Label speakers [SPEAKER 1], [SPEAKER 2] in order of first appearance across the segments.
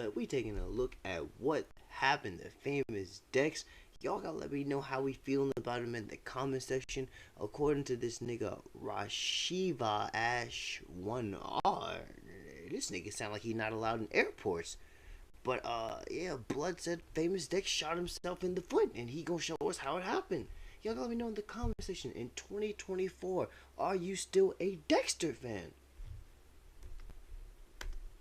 [SPEAKER 1] Blood. We taking a look at what happened to famous Dex. Y'all gotta let me know how we feeling about him in the comment section. According to this nigga Rashiva Ash 1R, this nigga sound like he not allowed in airports. But yeah, Blood said famous Dex shot himself in the foot, and he gonna show us how it happened. Y'all gotta let me know in the comment section. In 2024, are you still a Dexter fan?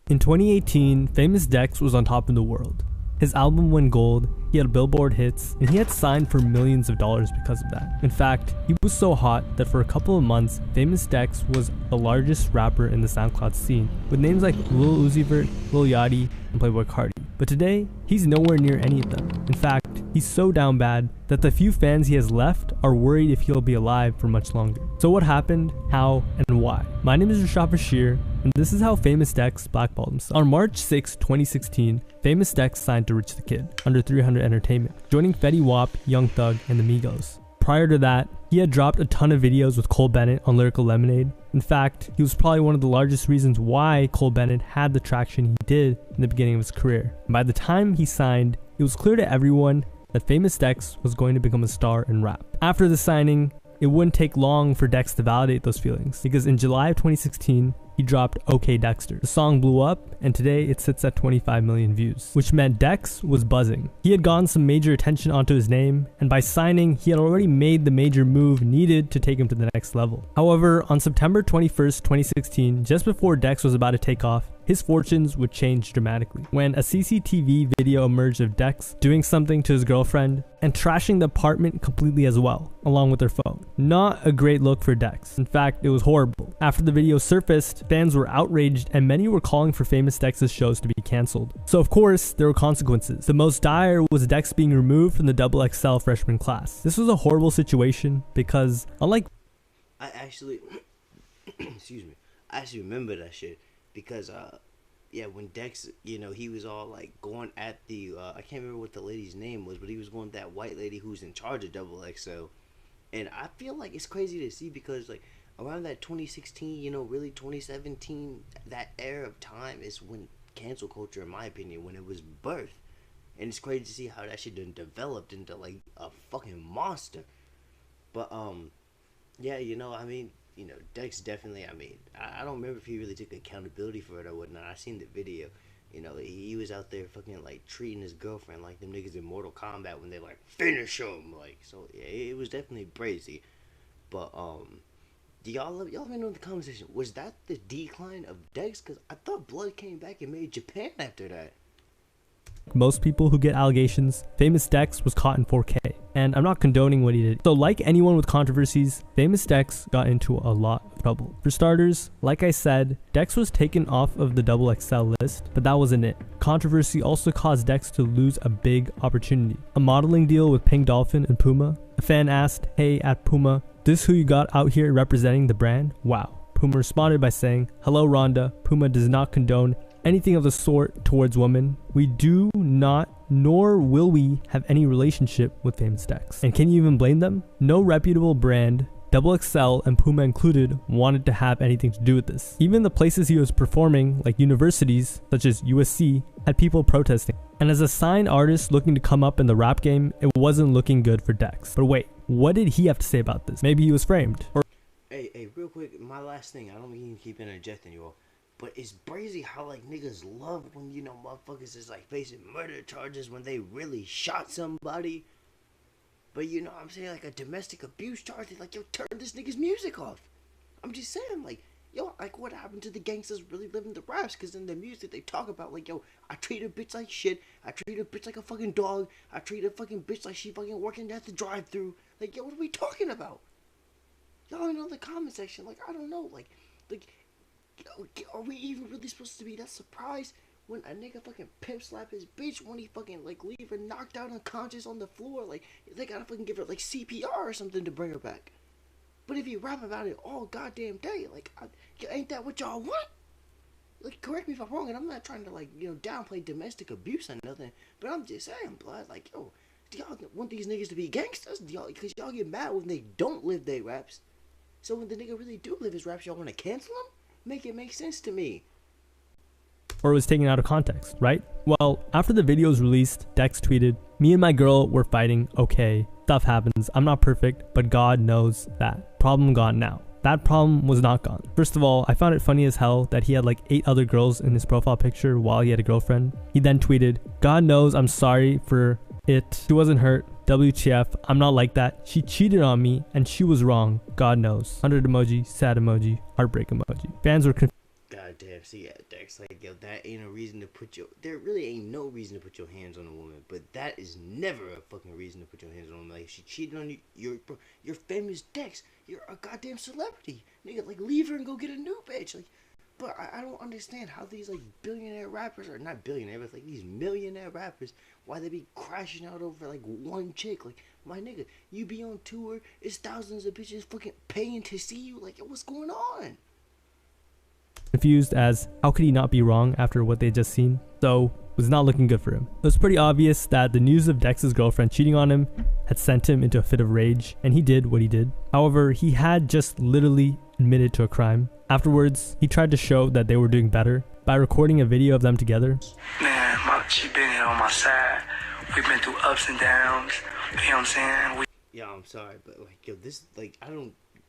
[SPEAKER 2] In 2018, famous Dex was on top of the world. His album went gold, he had Billboard hits, and he had signed for millions of dollars because of that. In fact, he was so hot that for a couple of months, famous Dex was the largest rapper in the SoundCloud scene, with names like Lil Uzi Vert, Lil Yachty, and Playboi Carti. But today, he's nowhere near any of them. In fact, he's so down bad that the few fans he has left are worried if he'll be alive for much longer. So what happened, how, and why? My name is Rashad Bashir, and this is how famous Dex blackballed himself. On March 6, 2016, famous Dex signed to Rich the Kid, under 300 Entertainment, joining Fetty Wap, Young Thug, and the Migos. Prior to that, he had dropped a ton of videos with Cole Bennett on Lyrical Lemonade. In fact, he was probably one of the largest reasons why Cole Bennett had the traction he did in the beginning of his career. And by the time he signed, it was clear to everyone that famous Dex was going to become a star in rap. After the signing, it wouldn't take long for Dex to validate those feelings, because in July of 2016, he dropped OK Dexter. The song blew up, and today it sits at 25 million views, which meant Dex was buzzing. He had gotten some major attention onto his name, and by signing, he had already made the major move needed to take him to the next level. However, on September 21st, 2016, just before Dex was about to take off, his fortunes would change dramatically when a CCTV video emerged of Dex doing something to his girlfriend and trashing the apartment completely as well, along with her phone. Not a great look for Dex. In fact, it was horrible. After the video surfaced, fans were outraged and many were calling for famous Dex's shows to be cancelled. So of course, there were consequences. The most dire was Dex being removed from the XXL freshman class. This was a horrible situation because unlike
[SPEAKER 1] I actually, excuse me, I actually remember that shit. Because, yeah, when Dex, you know, he was all, like, going at the, I can't remember what the lady's name was, but he was going at that white lady who's in charge of XXL. And I feel like it's crazy to see because, like, around that 2016, you know, really 2017, that era of time is when cancel culture, in my opinion, when it was birthed. And it's crazy to see how that shit done developed into, like, a fucking monster. But, yeah, you know, I mean, you know, Dex definitely, I mean, I don't remember if he really took accountability for it or whatnot. I seen the video. You know, he was out there fucking, like, treating his girlfriend like them niggas in Mortal Kombat when they, like, finish him. Like, so, yeah, it was definitely brazy. But, do y'all let me know in the comment section, was that the decline of Dex? Because I thought Blood came back and made Japan after that.
[SPEAKER 2] most people who get allegations, famous Dex was caught in 4K. And I'm not condoning what he did. So like anyone with controversies, famous Dex got into a lot of trouble. For starters, like I said, Dex was taken off of the XXL list, but that wasn't it. Controversy also caused Dex to lose a big opportunity. A modeling deal with Pink Dolphin and Puma. A fan asked, "Hey, at Puma, this who you got out here representing the brand? Wow." Puma responded by saying, "Hello Rhonda, Puma does not condone anything of the sort towards women. We do not, nor will we have any relationship with famous Dex." And can you even blame them? No reputable brand, XXL and Puma included, wanted to have anything to do with this. Even the places he was performing, like universities such as USC, had people protesting. And as a signed artist looking to come up in the rap game, it wasn't looking good for Dex. But wait, what did he have to say about this? Maybe he was framed. Or
[SPEAKER 1] Hey, real quick, my last thing. I don't mean to keep interjecting you all, but it's crazy how like niggas love when, you know, motherfuckers is like facing murder charges when they really shot somebody. But you know what I'm saying, like a domestic abuse charge, they like, yo, turn this nigga's music off. I'm just saying, like, yo, like what happened to the gangsters really living the raps? Because in the music they talk about like, yo, I treat a bitch like shit, I treat a bitch like a fucking dog, I treat a fucking bitch like she fucking working at the drive-thru. Like, yo, what are we talking about? Y'all know in the comment section, like, I don't know, like, are we even really supposed to be that surprised when a nigga fucking pimp slap his bitch when he fucking, like, leave her knocked out unconscious on the floor? Like, they gotta fucking give her, like, CPR or something to bring her back. But if you rap about it all goddamn day, like, ain't that what y'all want? Like, correct me if I'm wrong, and I'm not trying to, like, you know, downplay domestic abuse or nothing, but I'm just saying, blood, like, yo, do y'all want these niggas to be gangsters? Because y'all get mad when they don't live their raps. So when the nigga really do live his raps, y'all want to cancel him? Make it make sense to me.
[SPEAKER 2] or it was taken out of context, right? Well, after the video was released, Dex tweeted, "Me and my girl were fighting, okay. Stuff happens. I'm not perfect, but God knows that. Problem gone now." That problem was not gone. First of all, I found it funny as hell that he had like 8 other girls in his profile picture while he had a girlfriend. He then tweeted, "God knows I'm sorry for it. She wasn't hurt. WTF, I'm not like that. She cheated on me and she was wrong. God knows." 100 emoji, sad emoji, heartbreak emoji. Fans were confused.
[SPEAKER 1] God damn, see, yeah, Dex, like, yo, that ain't a reason to put your, there really ain't no reason to put your hands on a woman, but that is never a fucking reason to put your hands on a woman. Like, if she cheated on you, you're famous Dex, you're a goddamn celebrity, nigga, like, leave her and go get a new bitch, like, but I don't understand how these, like, billionaire rappers, or not billionaire, but, like, these millionaire rappers, why they be crashing out over, like, one chick, like, my nigga, you be on tour, it's thousands of bitches fucking paying to see you, like, yo, what's going on?
[SPEAKER 2] Confused as how could he not be wrong after what they just seen. So it was not looking good for him. It was pretty obvious that the news of Dex's girlfriend cheating on him had sent him into a fit of rage, and he did what he did. However, he had just literally admitted to a crime. Afterwards, he tried to show that they were doing better by recording a video of them together.
[SPEAKER 3] Man, she been here on my side. We've been through ups and downs. You know what I'm saying?
[SPEAKER 1] Yeah, I'm sorry, but like, yo, this, like,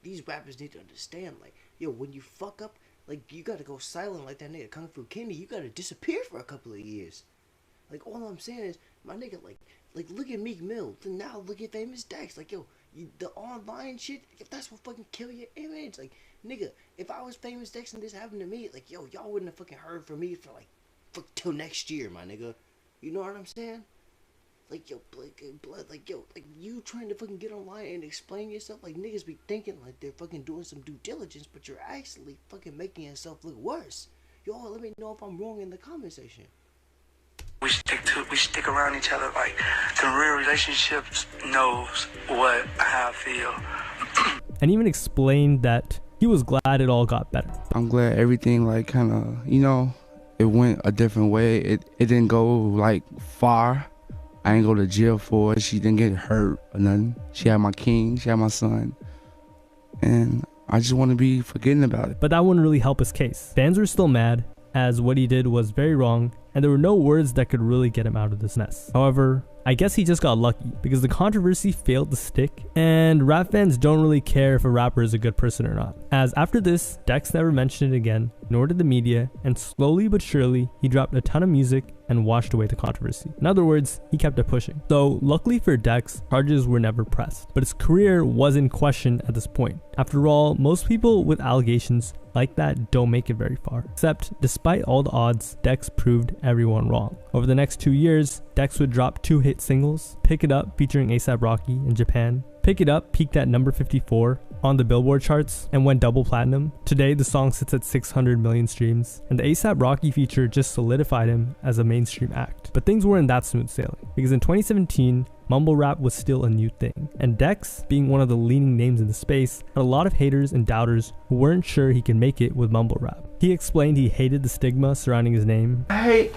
[SPEAKER 1] these rappers need to understand, like, yo, when you fuck up, like, you gotta go silent like that nigga Kung Fu Kenny. You gotta disappear for a couple of years. Like, all I'm saying is, my nigga, like look at Meek Mill. Then now look at Famous Dex. Like, yo, the online shit, if that's what fucking kill your image. Like, nigga, if I was Famous Dex and this happened to me, like, yo, y'all wouldn't have fucking heard from me for, like, till next year, my nigga. You know what I'm saying? Like, yo, blood, like, yo, like, you trying to fucking get online and explain yourself, like, niggas be thinking like they're fucking doing some due diligence, but you're actually fucking making yourself look worse. Y'all, let me know if I'm wrong in the comment section.
[SPEAKER 3] We stick around each other, like, the real relationships knows how I feel.
[SPEAKER 2] And even explained that he was glad it all got better.
[SPEAKER 4] I'm glad everything, like, kind of, you know, it went a different way. It didn't go, like, far. I didn't go to jail for it. She didn't get hurt or nothing. She had my king, she had my son. And I just want to be forgetting about it.
[SPEAKER 2] But that wouldn't really help his case. Fans were still mad, as what he did was very wrong, and there were no words that could really get him out of this mess. However, I guess he just got lucky, because the controversy failed to stick, and rap fans don't really care if a rapper is a good person or not. As after this, Dex never mentioned it again, nor did the media, and slowly but surely, he dropped a ton of music and washed away the controversy. In other words, he kept it pushing. So luckily for Dex, charges were never pressed, but his career was in question at this point. After all, most people with allegations like that don't make it very far. Except, despite all the odds, Dex proved everyone wrong. Over the next 2 years, Dex would drop 2 hit singles, Pick It Up featuring A$AP Rocky in Japan. Pick It Up peaked at number 54 on the Billboard charts and went double platinum. Today, the song sits at 600 million streams, and the A$AP Rocky feature just solidified him as a mainstream act. But things weren't that smooth sailing, because in 2017, mumble rap was still a new thing, and Dex, being one of the leading names in the space, had a lot of haters and doubters who weren't sure he could make it with mumble rap. He explained he hated the stigma surrounding his name.
[SPEAKER 5] I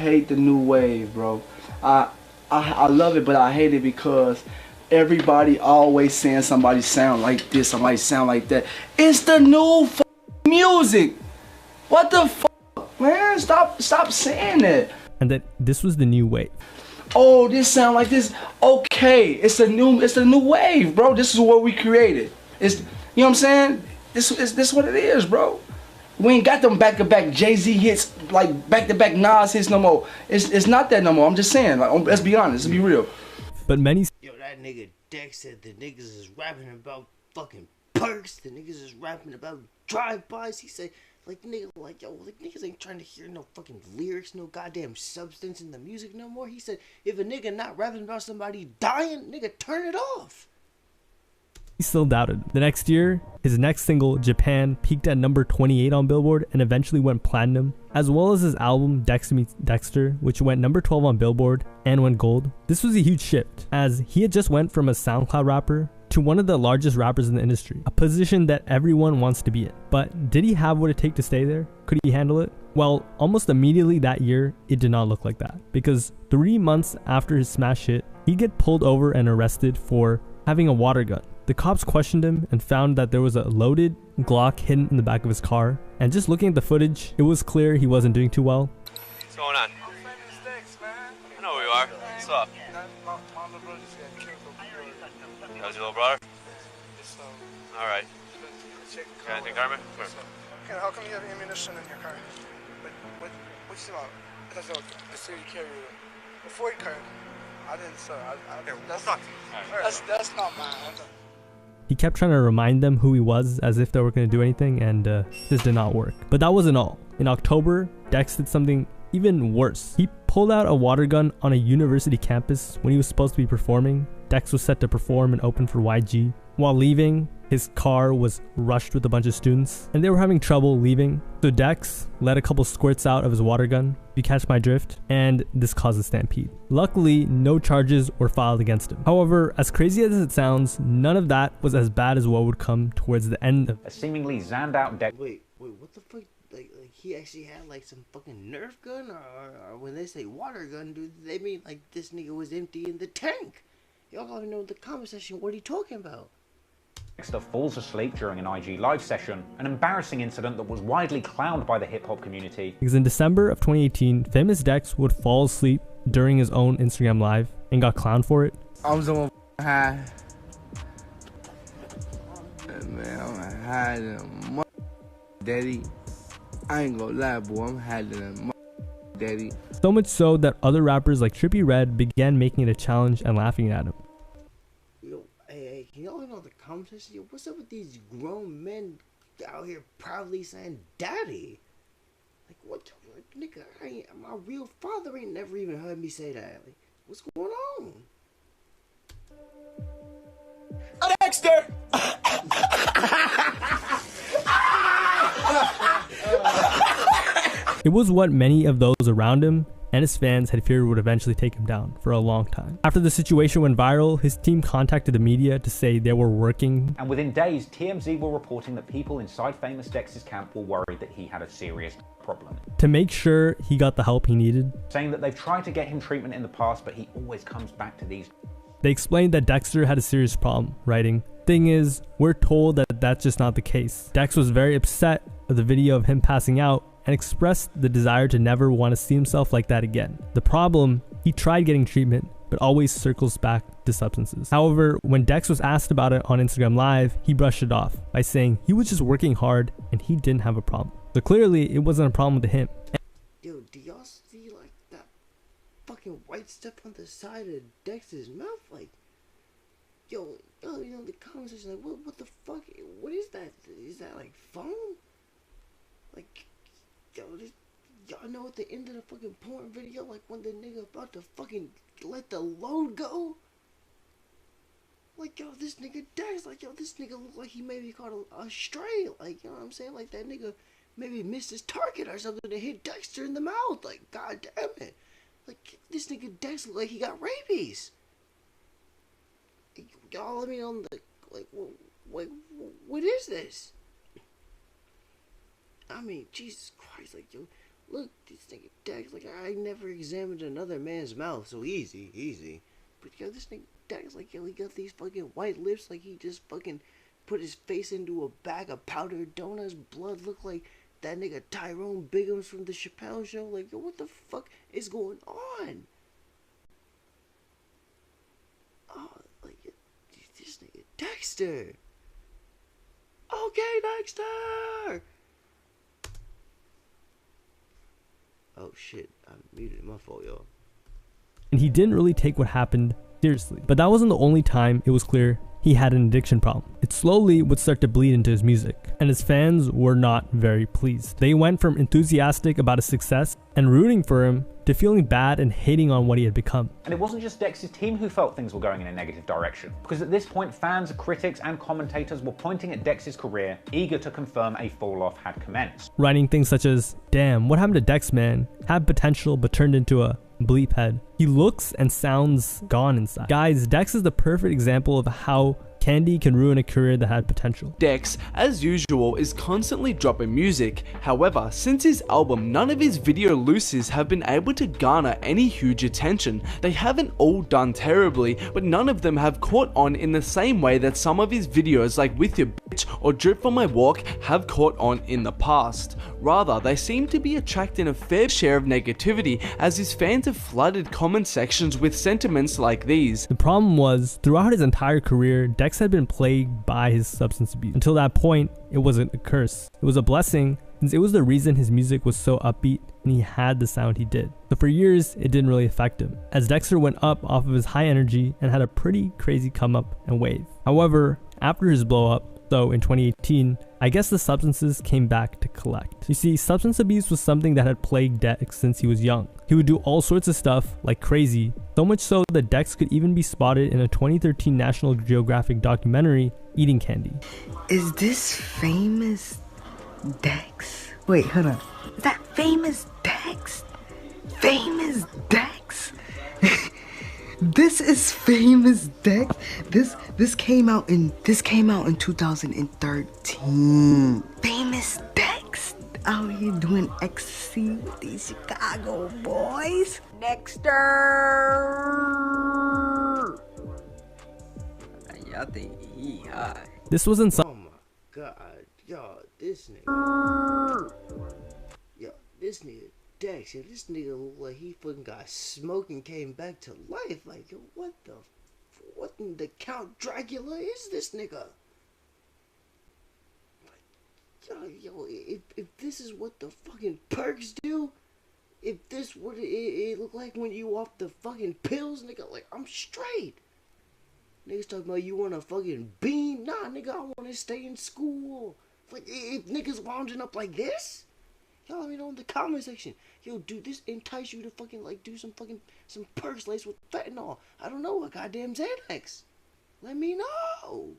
[SPEAKER 5] hate the new wave, bro. I love it, but I hate it because everybody always saying somebody sound like this, somebody sound like that. It's the new music. What the fuck, man? Stop saying that.
[SPEAKER 2] And that this was the new wave.
[SPEAKER 5] Oh, this sound like this. Okay, it's the new wave, bro. This is what we created. It's, you know what I'm saying? This what it is, bro. We ain't got them back-to-back Jay-Z hits, like back-to-back Nas hits no more. It's not that no more. I'm just saying, like, let's be honest, let's be real.
[SPEAKER 2] But many...
[SPEAKER 1] Yo, that nigga Dex said the niggas is rapping about fucking perks. The niggas is rapping about drive-bys. He said, like, nigga, like, yo, like, niggas ain't trying to hear no fucking lyrics, no goddamn substance in the music no more. He said, if a nigga not rapping about somebody dying, nigga, turn it off.
[SPEAKER 2] He still doubted. The next year, his next single, Japan, peaked at number 28 on Billboard and eventually went platinum, as well as his album Dex Meets Dexter, which went number 12 on Billboard and went gold. This was a huge shift, as he had just went from a SoundCloud rapper to one of the largest rappers in the industry, a position that everyone wants to be in. But did he have what it take to stay there? Could he handle it? Well, almost immediately that year, it did not look like that, because 3 months after his smash hit, he'd get pulled over and arrested for having a water gun. The cops questioned him and found that there was a loaded Glock hidden in the back of his car, and just looking at the footage, it was clear he wasn't doing too well.
[SPEAKER 6] What's going on? I know where you are. What's up? That was your little brother? Alright. Got anything, Carmen? Sure.
[SPEAKER 7] Okay, how come you have ammunition in your car? What's about? I thought the city carrier. Before you carried. I didn't, sir. That's not mine.
[SPEAKER 2] He kept trying to remind them who he was as if they were going to do anything, and this did not work. But that wasn't all. In October, Dex did something even worse. He pulled out a water gun on a university campus when he was supposed to be performing. Dex was set to perform and open for YG. While leaving, his car was rushed with a bunch of students, and they were having trouble leaving. So Dex let a couple squirts out of his water gun, if you catch my drift, and this caused a stampede. Luckily, no charges were filed against him. However, as crazy as it sounds, none of that was as bad as what would come towards the end of
[SPEAKER 8] a seemingly zanned out Dex.
[SPEAKER 1] Wait, what the fuck? Like he actually had like some fucking Nerf gun, or when they say water gun, do they mean like this nigga was emptying the tank? Y'all gotta know in the comment section what he talking about.
[SPEAKER 8] Dexter falls asleep during an IG live session, an embarrassing incident that was widely clowned by the hip-hop community.
[SPEAKER 2] Because in December of 2018, Famous Dex would fall asleep during his own Instagram live and got clowned for it.
[SPEAKER 4] I'm so high. Man, I'm high than a daddy. I ain't gonna lie, boy, I'm higher than a daddy.
[SPEAKER 2] So much so that other rappers like Trippie Redd began making it a challenge and laughing at him.
[SPEAKER 1] Yo, hey, can y'all know the comments? Yo, what's up with these grown men out here proudly saying daddy? Like, what? Like, nigga, my real father ain't never even heard me say that. Like, what's going on?
[SPEAKER 5] Dexter!
[SPEAKER 2] It was what many of those around him and his fans had feared would eventually take him down for a long time. After the situation went viral, his team contacted the media to say they were working.
[SPEAKER 8] And within days, TMZ were reporting that people inside Famous Dex's camp were worried that he had a serious problem.
[SPEAKER 2] To make sure he got the help he needed.
[SPEAKER 8] Saying that they've tried to get him treatment in the past, but he always comes back to these.
[SPEAKER 2] They explained that Dexter had a serious problem, writing, "Thing is, we're told that that's just not the case." Dex was very upset of the video of him passing out and expressed the desire to never want to see himself like that again. The problem, he tried getting treatment, but always circles back to substances. However, when Dex was asked about it on Instagram Live, he brushed it off by saying he was just working hard and he didn't have a problem. So clearly, it wasn't a problem to him.
[SPEAKER 1] Yo, do y'all see like that fucking white stuff on the side of Dex's mouth? Like, yo, you know, the comment section, like, what the fuck? What is that? Is that like foam? Like, yo, y'all know at the end of the fucking porn video, like when the nigga about to fucking let the load go? Like, yo, this nigga Dex, like, yo, this nigga look like he maybe caught a stray. Like, you know what I'm saying? Like, that nigga maybe missed his target or something and hit Dexter in the mouth. Like, god damn it. Like, this nigga Dex look like he got rabies. Y'all let me on the, like, what is this? I mean, Jesus Christ, like, yo, look, this nigga Dex, like, I never examined another man's mouth, so easy. But, yo, this nigga Dex, like, yo, he got these fucking white lips, like, he just fucking put his face into a bag of powdered donuts. Blood look like that nigga Tyrone Biggums from the Chappelle Show. Like, yo, what the fuck is going on? Oh, like, this nigga Dexter. Okay, Dexter. Oh shit, I muted my fault, y'all.
[SPEAKER 2] And he didn't really take what happened seriously. But that wasn't the only time it was clear he had an addiction problem. It slowly would start to bleed into his music, and his fans were not very pleased. They went from enthusiastic about his success and rooting for him to feeling bad and hating on what he had become.
[SPEAKER 8] And it wasn't just Dex's team who felt things were going in a negative direction, because at this point fans, critics and commentators were pointing at Dex's career, eager to confirm a fall-off had commenced.
[SPEAKER 2] Writing things such as, "Damn, what happened to Dex, man? Had potential but turned into a bleep head. He looks and sounds gone inside." Guys, Dex is the perfect example of how Candy can ruin a career that had potential.
[SPEAKER 9] Dex, as usual, is constantly dropping music. However, since his album, none of his video looses have been able to garner any huge attention. They haven't all done terribly, but none of them have caught on in the same way that some of his videos like With Your Bitch or Drip From My Walk have caught on in the past. Rather, they seem to be attracting a fair share of negativity as his fans have flooded comment sections with sentiments like these.
[SPEAKER 2] The problem was, throughout his entire career, Dex had been plagued by his substance abuse. Until that point, it wasn't a curse. It was a blessing, since it was the reason his music was so upbeat and he had the sound he did. So for years, it didn't really affect him, as Dexter went up off of his high energy and had a pretty crazy come up and wave. However, after his blow up, so in 2018, I guess the substances came back to collect. You see, substance abuse was something that had plagued Dex since he was young. He would do all sorts of stuff like crazy, so much so that Dex could even be spotted in a 2013 National Geographic documentary eating candy.
[SPEAKER 10] Is this famous Dex? Wait, hold on. Is that famous Dex? Famous Dex? This is famous Dex. This came out in 2013. Famous Dex out here doing ecstasy with these Chicago boys. Dexter. Y'all think he high?
[SPEAKER 2] This wasn't some.
[SPEAKER 1] Oh my god, yo, this nigga. Yo, this nigga Dex, yo, this nigga look like he fucking got smoked and came back to life. Like, yo, what in the Count Dracula is this nigga? Yo, if this is what the fucking perks do, if this what it look like when you off the fucking pills, nigga, like, I'm straight. Niggas talking about you want a fucking beam? Nah, nigga, I want to stay in school. Like, if niggas wounding up like this, y'all let me know in the comment section. Yo, dude, this entice you to fucking, like, do some perks laced with fentanyl. I don't know, a goddamn Xanax. Let me know.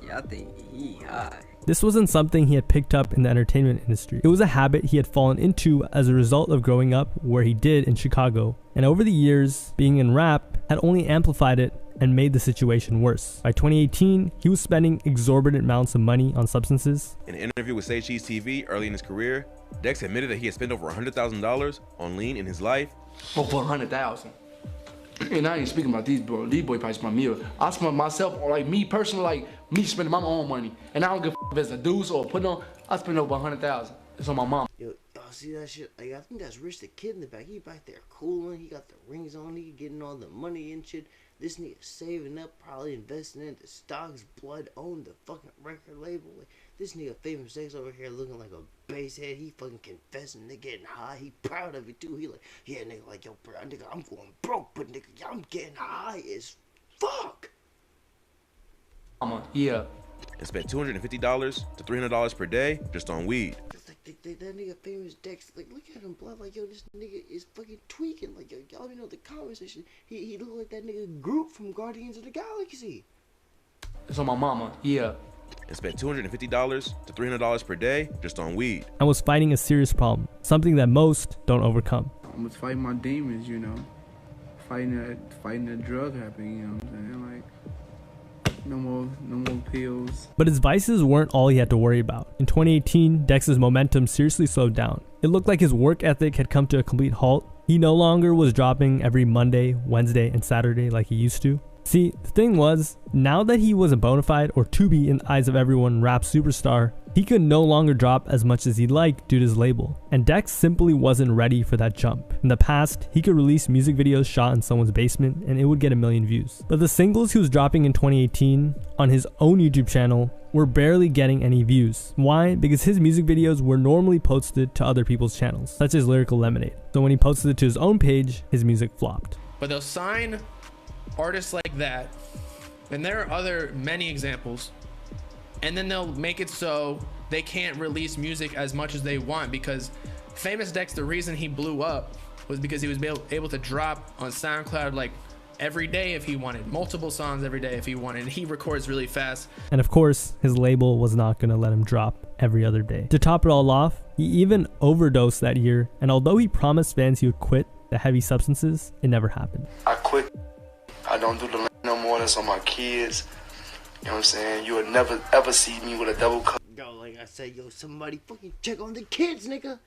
[SPEAKER 10] Y'all think he high?
[SPEAKER 2] This wasn't something he had picked up in the entertainment industry. It was a habit he had fallen into as a result of growing up where he did in Chicago. And over the years, being in rap had only amplified it and made the situation worse. By 2018, he was spending exorbitant amounts of money on substances.
[SPEAKER 11] In an interview with Sage Cheese TV early in his career, Dex admitted that he had spent over $100,000 on lean in his life.
[SPEAKER 5] Over 100,000. And I ain't speaking about these boys. These boys probably spend me. I spend myself, or like me personally, like me spending my own money. And I don't give a if it's a deuce or put on. I spend over 100,000. It's on my mom.
[SPEAKER 1] Yo, y'all see that shit? Like, I think that's Rich the Kid in the back. He back there cooling. He got the rings on. He getting all the money and shit. This nigga saving up, probably investing into stocks, blood, owned the fucking record label. Like, this nigga Famous Dex over here looking like a bass head. He fucking confessing to getting high. He proud of it too. He like, yeah, nigga, like, yo, bro, nigga, I'm going broke, but nigga, I'm getting high as fuck.
[SPEAKER 5] Yeah.
[SPEAKER 11] And spent $250 to $300 per day just on weed.
[SPEAKER 1] That nigga Famous Dex, like, look at him, blood, like, yo, this nigga is fucking tweaking. Like, yo, y'all let me know the comment section. He look like that nigga Groot from Guardians of the Galaxy.
[SPEAKER 5] It's on my mama, yeah.
[SPEAKER 11] And spent $250 to $300 per day just on weed.
[SPEAKER 2] And was fighting a serious problem, something that most don't overcome.
[SPEAKER 4] I was fighting my demons, you know. Fighting that drug habit, you know what I'm saying? Like, no more pills.
[SPEAKER 2] But his vices weren't all he had to worry about. In 2018, Dex's momentum seriously slowed down. It looked like his work ethic had come to a complete halt. He no longer was dropping every Monday, Wednesday, and Saturday like he used to. See, the thing was, now that he was a bona fide, or to be in the eyes of everyone, rap superstar, he could no longer drop as much as he'd like due to his label. And Dex simply wasn't ready for that jump. In the past, he could release music videos shot in someone's basement and it would get 1 million views. But the singles he was dropping in 2018 on his own YouTube channel were barely getting any views. Why? Because his music videos were normally posted to other people's channels, such as Lyrical Lemonade. So when he posted it to his own page, his music flopped.
[SPEAKER 12] But they'll sign artists like that, and there are many examples, and then they'll make it so they can't release music as much as they want, because Famous Dex, the reason he blew up was because he was able to drop on SoundCloud like every day if he wanted, multiple songs every day if he wanted. He records really fast.
[SPEAKER 2] And of course, his label was not going to let him drop every other day. To top it all off, he even overdosed that year, and although he promised fans he would quit the heavy substances, it never happened.
[SPEAKER 7] I quit. I don't do the
[SPEAKER 5] no more. That's on my kids. You know what I'm saying? You would never ever see me with a double cup.
[SPEAKER 1] Yo, like I said, yo, somebody fucking check on the kids, nigga.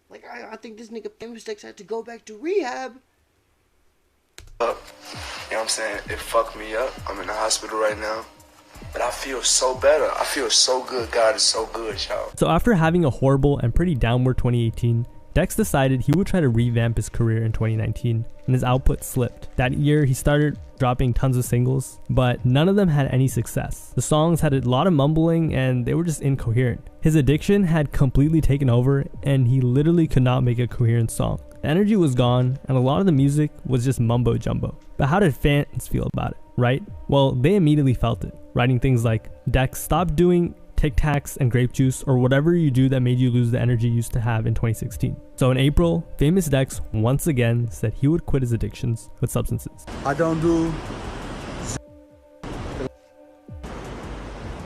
[SPEAKER 1] Like, I think this nigga Famous Dex had to go back to rehab.
[SPEAKER 5] You know what I'm saying? It fucked me up. I'm in the hospital right now. But I feel so better. I feel so good. God is so good, y'all.
[SPEAKER 2] So after having a horrible and pretty downward 2018, Dex decided he would try to revamp his career in 2019, and his output slipped. That year, he started dropping tons of singles, but none of them had any success. The songs had a lot of mumbling, and they were just incoherent. His addiction had completely taken over, and he literally could not make a coherent song. The energy was gone, and a lot of the music was just mumbo jumbo. But how did fans feel about it, right? Well, they immediately felt it, writing things like, Dex, stop doing Tic Tacs and grape juice or whatever you do that made you lose the energy you used to have in 2016. So in April, Famous Dex once again said he would quit his addictions with substances.
[SPEAKER 13] I don't do.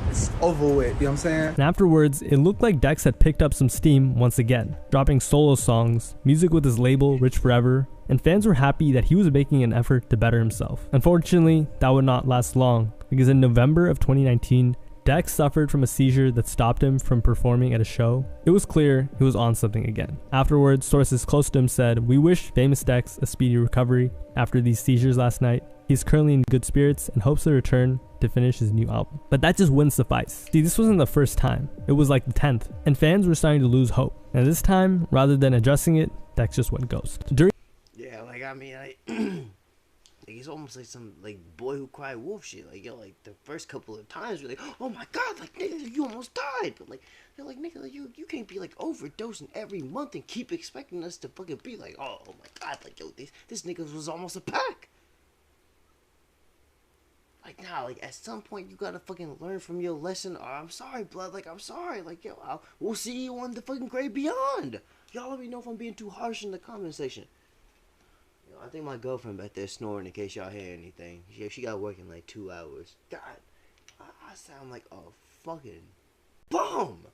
[SPEAKER 13] It's over with, you know what I'm saying?
[SPEAKER 2] And afterwards, it looked like Dex had picked up some steam once again, dropping solo songs, music with his label Rich Forever, and fans were happy that he was making an effort to better himself. Unfortunately, that would not last long, because in November of 2019, Dex suffered from a seizure that stopped him from performing at a show. It was clear he was on something again. Afterwards, sources close to him said, "We wish Famous Dex a speedy recovery after these seizures last night. He's currently in good spirits and hopes to return to finish his new album." But that just wouldn't suffice. See, this wasn't the first time. It was like the 10th, and fans were starting to lose hope. And this time, rather than addressing it, Dex just went ghost.
[SPEAKER 1] Yeah, like, I mean, like, it's almost like some, like, boy who cried wolf shit. Like, yo, like, the first couple of times, you're like, oh my god, like, nigga, you almost died. But, like, they're like, nigga, like, you can't be, like, overdosing every month and keep expecting us to fucking be like, oh my god, like, yo, this nigga was almost a pack. Like, nah, like, at some point, you gotta fucking learn from your lesson. Oh, I'm sorry, blood, like, I'm sorry. Like, yo, we'll see you on the fucking great beyond. Y'all let me know if I'm being too harsh in the comment section. I think my girlfriend back there snoring in case y'all hear anything. She got work in like 2 hours. God, I sound like a fucking bum.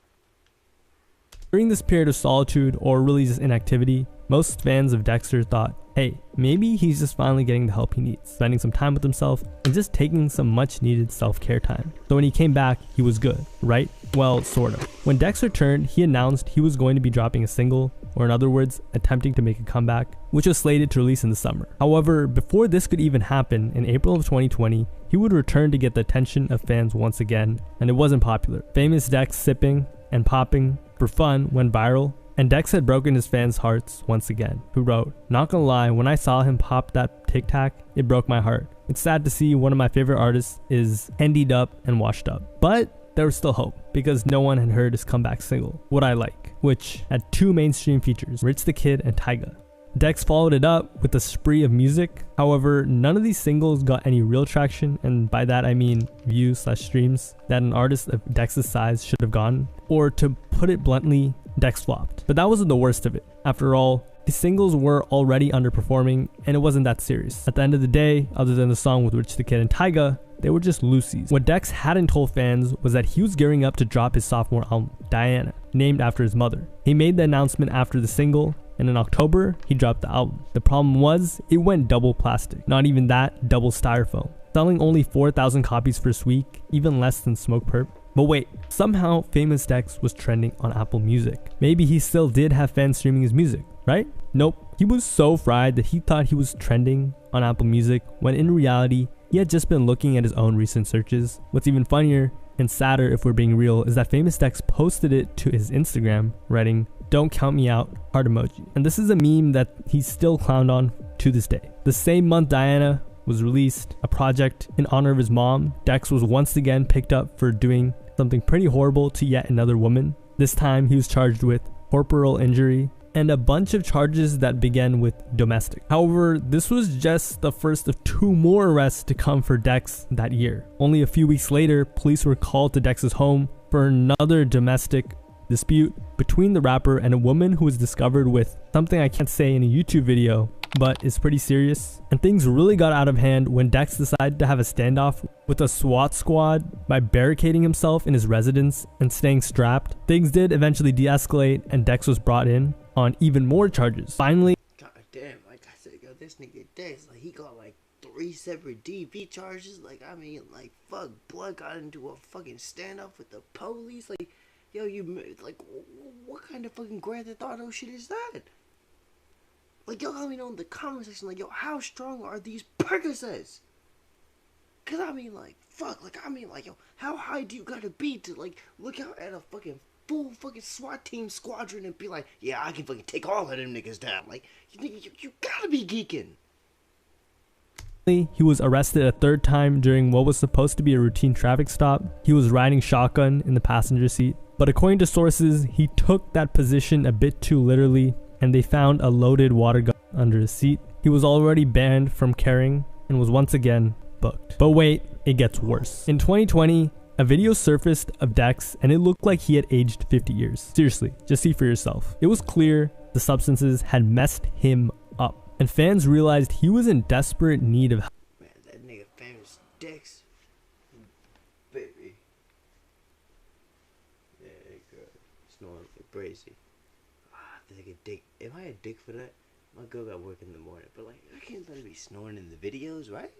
[SPEAKER 2] During this period of solitude, or really just inactivity, most fans of Dexter thought, hey, maybe he's just finally getting the help he needs, spending some time with himself, and just taking some much needed self-care time. So when he came back, he was good, right? Well, sort of. When Dex returned, he announced he was going to be dropping a single, or in other words, attempting to make a comeback, which was slated to release in the summer. However, before this could even happen, in April of 2020, he would return to get the attention of fans once again, and it wasn't popular. Famous Dex sipping and popping for fun went viral, and Dex had broken his fans' hearts once again, who wrote, "Not gonna lie, when I saw him pop that Tic Tac, it broke my heart. It's sad to see one of my favorite artists is hendied up and washed up. But there was still hope, because no one had heard his comeback single, What I Like, which had 2 mainstream features, Rich the Kid and Tyga. Dex followed it up with a spree of music. However, none of these singles got any real traction, and by that I mean views/streams that an artist of Dex's size should have gotten. Or to put it bluntly, Dex flopped. But that wasn't the worst of it. After all, the singles were already underperforming, and it wasn't that serious. At the end of the day, other than the song with Rich the Kid and Tyga, they were just loosies. What Dex hadn't told fans was that he was gearing up to drop his sophomore album, Diana, named after his mother. He made the announcement after the single, and in October, he dropped the album. The problem was, it went double plastic. Not even that, double styrofoam. Selling only 4,000 copies first week, even less than Smoke Perp. But wait, somehow Famous Dex was trending on Apple Music. Maybe he still did have fans streaming his music, right? Nope. He was so fried that he thought he was trending on Apple Music, when in reality, he had just been looking at his own recent searches. What's even funnier, and sadder if we're being real, is that Famous Dex posted it to his Instagram, writing, "Don't count me out, heart emoji." And this is a meme that he's still clowned on to this day. The same month Diana was released, a project in honor of his mom, Dex was once again picked up for doing something pretty horrible to yet another woman. This time he was charged with corporal injury and a bunch of charges that began with domestic. However, this was just the first of 2 more arrests to come for Dex that year. Only a few weeks later, police were called to Dex's home for another domestic dispute between the rapper and a woman who was discovered with something I can't say in a YouTube video, but it's pretty serious. And things really got out of hand when Dex decided to have a standoff with a SWAT squad by barricading himself in his residence and staying strapped. Things did eventually de-escalate, and Dex was brought in on even more charges. Finally,
[SPEAKER 1] God damn, like I said, yo, this nigga Dex, like, he got like 3 separate DV charges. Like, I mean, like, fuck, blood got into a fucking standoff with the police. Like, yo, like, what kind of fucking Grand Theft Auto shit is that? Like, yo, let me know in the comment section, like, yo, how strong are these Percocets? Cause I mean, like, fuck, like, I mean, like, yo, how high do you gotta be to, like, look out at a fucking full fucking SWAT team squadron and be like, yeah, I can fucking take all of them niggas down. Like, you gotta be geeking.
[SPEAKER 2] He was arrested a 3rd time during what was supposed to be a routine traffic stop. He was riding shotgun in the passenger seat. But according to sources, he took that position a bit too literally, and they found a loaded water gun under his seat. He was already banned from carrying and was once again booked. But wait, it gets worse. In 2020, a video surfaced of Dex and it looked like he had aged 50 years. Seriously, just see for yourself. It was clear the substances had messed him up, and fans realized he was in desperate need of help.
[SPEAKER 1] Man, that nigga famous Dex, baby. Yeah, girl, snoring like crazy. I think a dick. Am I a dick for that? My girl got work in the morning, but like, I can't let her be snoring in the videos, right?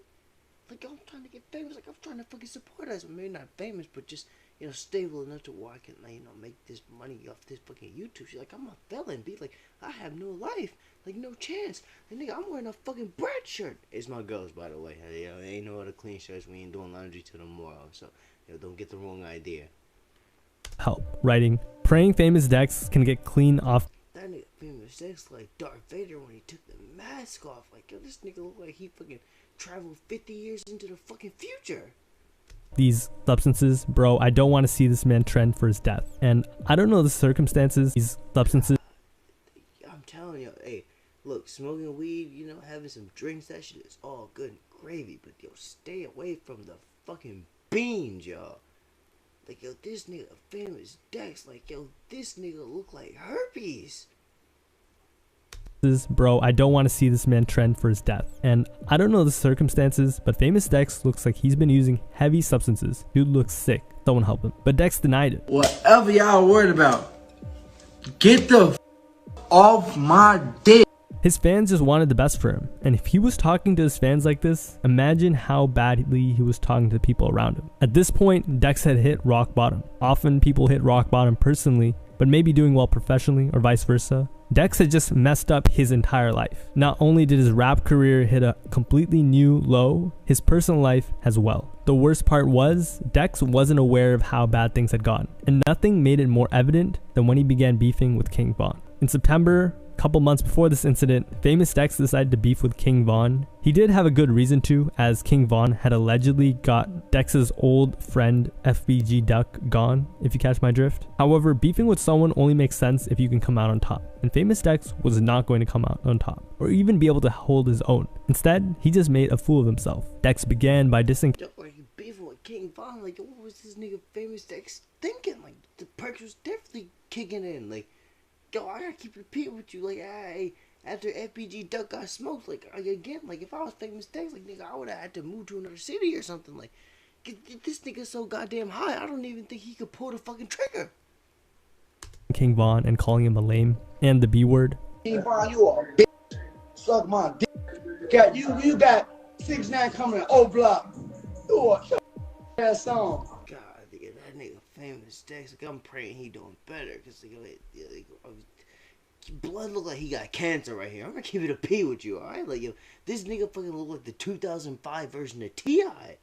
[SPEAKER 1] Like, I'm trying to get famous. Like, I'm trying to fucking support us. Maybe not famous, but just, you know, stable enough to where I can, like, you know, make this money off this fucking YouTube shit. Like, I'm a felon, be like, I have no life. Like, no chance. Like, nigga, I'm wearing a fucking bread shirt. It's my girl's, by the way. You know, ain't no other clean shirts. We ain't doing laundry till tomorrow. So, you know, don't get the wrong idea.
[SPEAKER 2] Help. Writing, praying famous Dex can get clean off.
[SPEAKER 1] That nigga famous Dex like Darth Vader when he took the mask off. Like, yo, this nigga look like he fucking traveled 50 years into the fucking future.
[SPEAKER 2] These substances, bro, I don't want to see this man trend for his death. And I don't know the circumstances. These substances.
[SPEAKER 1] I'm telling you, hey, look, smoking weed, you know, having some drinks, that shit is all good and gravy. But, yo, stay away from the fucking beans, y'all. Like, yo, this nigga famous Dex, like, yo, this nigga look like herpes.
[SPEAKER 2] Bro, I don't want to see this man trend for his death. And I don't know the circumstances, but famous Dex looks like he's been using heavy substances. Dude looks sick. Someone help him. But Dex denied it.
[SPEAKER 5] Whatever y'all worried about, get the off my dick.
[SPEAKER 2] His fans just wanted the best for him. And if he was talking to his fans like this, imagine how badly he was talking to the people around him. At this point, Dex had hit rock bottom. Often people hit rock bottom personally, but maybe doing well professionally or vice versa. Dex had just messed up his entire life. Not only did his rap career hit a completely new low, his personal life as well. The worst part was, Dex wasn't aware of how bad things had gone, and nothing made it more evident than when he began beefing with King Von. In September, a couple months before this incident, famous Dex decided to beef with King Von. He did have a good reason to, as King Von had allegedly got Dex's old friend FBG Duck gone, if you catch my drift. However, beefing with someone only makes sense if you can come out on top, and famous Dex was not going to come out on top, or even be able to hold his own. Instead, he just made a fool of himself. Dex began by dissing.
[SPEAKER 1] Yo, like, beefing with King Von, like, what was this nigga famous Dex thinking? Like, the perks was definitely kicking in, like, yo, I gotta keep repeating with you, like, hey, after FBG Duck got smoked, like, again, like, if I was famous Dex, like, nigga, I would've had to move to another city or something, like, this nigga so goddamn high, I don't even think he could pull the fucking trigger.
[SPEAKER 2] King Von and calling him a lame, and the B word.
[SPEAKER 13] King Von, you a bitch. Suck my dick. You got 6ix9ine coming in O Block. You a that song.
[SPEAKER 1] God, nigga, that nigga famous Dex, like, I'm praying he doing better, cause like, blood look like he got cancer right here. I'm gonna keep it a P with you, alright? Like, yo, this nigga fucking look like the 2005 version of T.I.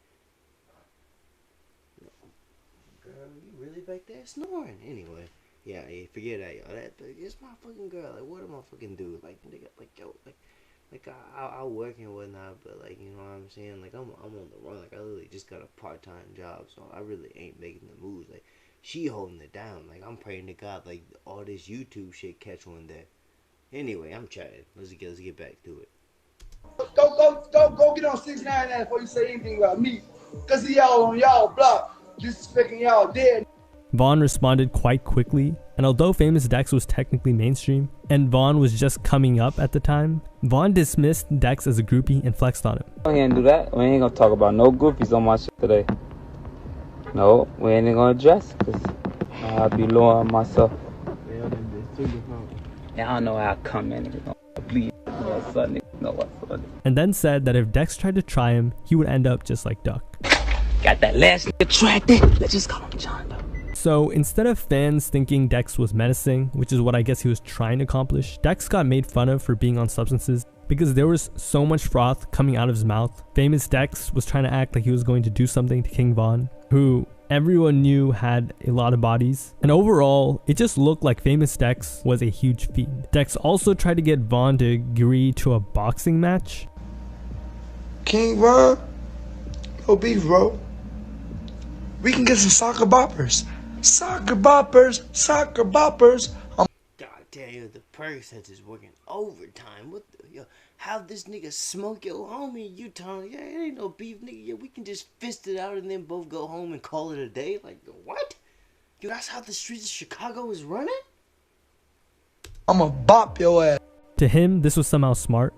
[SPEAKER 1] Girl, you really back there snoring? Anyway, yeah, forget that, yo. It's my fucking girl. Like, what am I fucking do? Like, nigga, like, yo, like I work and whatnot, but like, you know what I'm saying? Like, I'm on the run. Like, I literally just got a part-time job, so I really ain't making the moves. Like, she holding it down. Like, I'm praying to God, like, all this YouTube shit catch one day. Anyway, I'm chatting. Let's get back to it.
[SPEAKER 13] Go get on 6ix9ine ass before you say anything about me. Cause he y'all on y'all block, disrespecting y'all dead.
[SPEAKER 2] Von responded quite quickly, and although famous Dex was technically mainstream, and Von was just coming up at the time, Von dismissed Dex as a groupie and flexed on him.
[SPEAKER 14] We ain't do that. We ain't gonna talk about no goofies on my shit today. No, we ain't gonna address it, cause I'll be low on myself. Yeah, I don't know how I come in and bleed. Something No, what funny.
[SPEAKER 2] And then said that if Dex tried to try him, he would end up just like Duck.
[SPEAKER 14] Got that last nigga tracked in. Let's just call him John Doe.
[SPEAKER 2] So instead of fans thinking Dex was menacing, which is what I guess he was trying to accomplish, Dex got made fun of for being on substances because there was so much froth coming out of his mouth. Famous Dex was trying to act like he was going to do something to King Von, who everyone knew had a lot of bodies. And overall, it just looked like Famous Dex was a huge fiend. Dex also tried to get Von to agree to a boxing match.
[SPEAKER 13] King Von, no beef, bro. We can get some soccer boppers. Soccer boppers, soccer boppers.
[SPEAKER 1] God damn, yo, the Percocets is working overtime. What the, yo, how this nigga smoke your homie? You telling me, yeah, it ain't no beef, nigga. Yeah, we can just fist it out and then both go home and call it a day. Like, what? Yo, that's how the streets of Chicago is running?
[SPEAKER 13] I'ma bop your ass.
[SPEAKER 2] To him, this was somehow smart.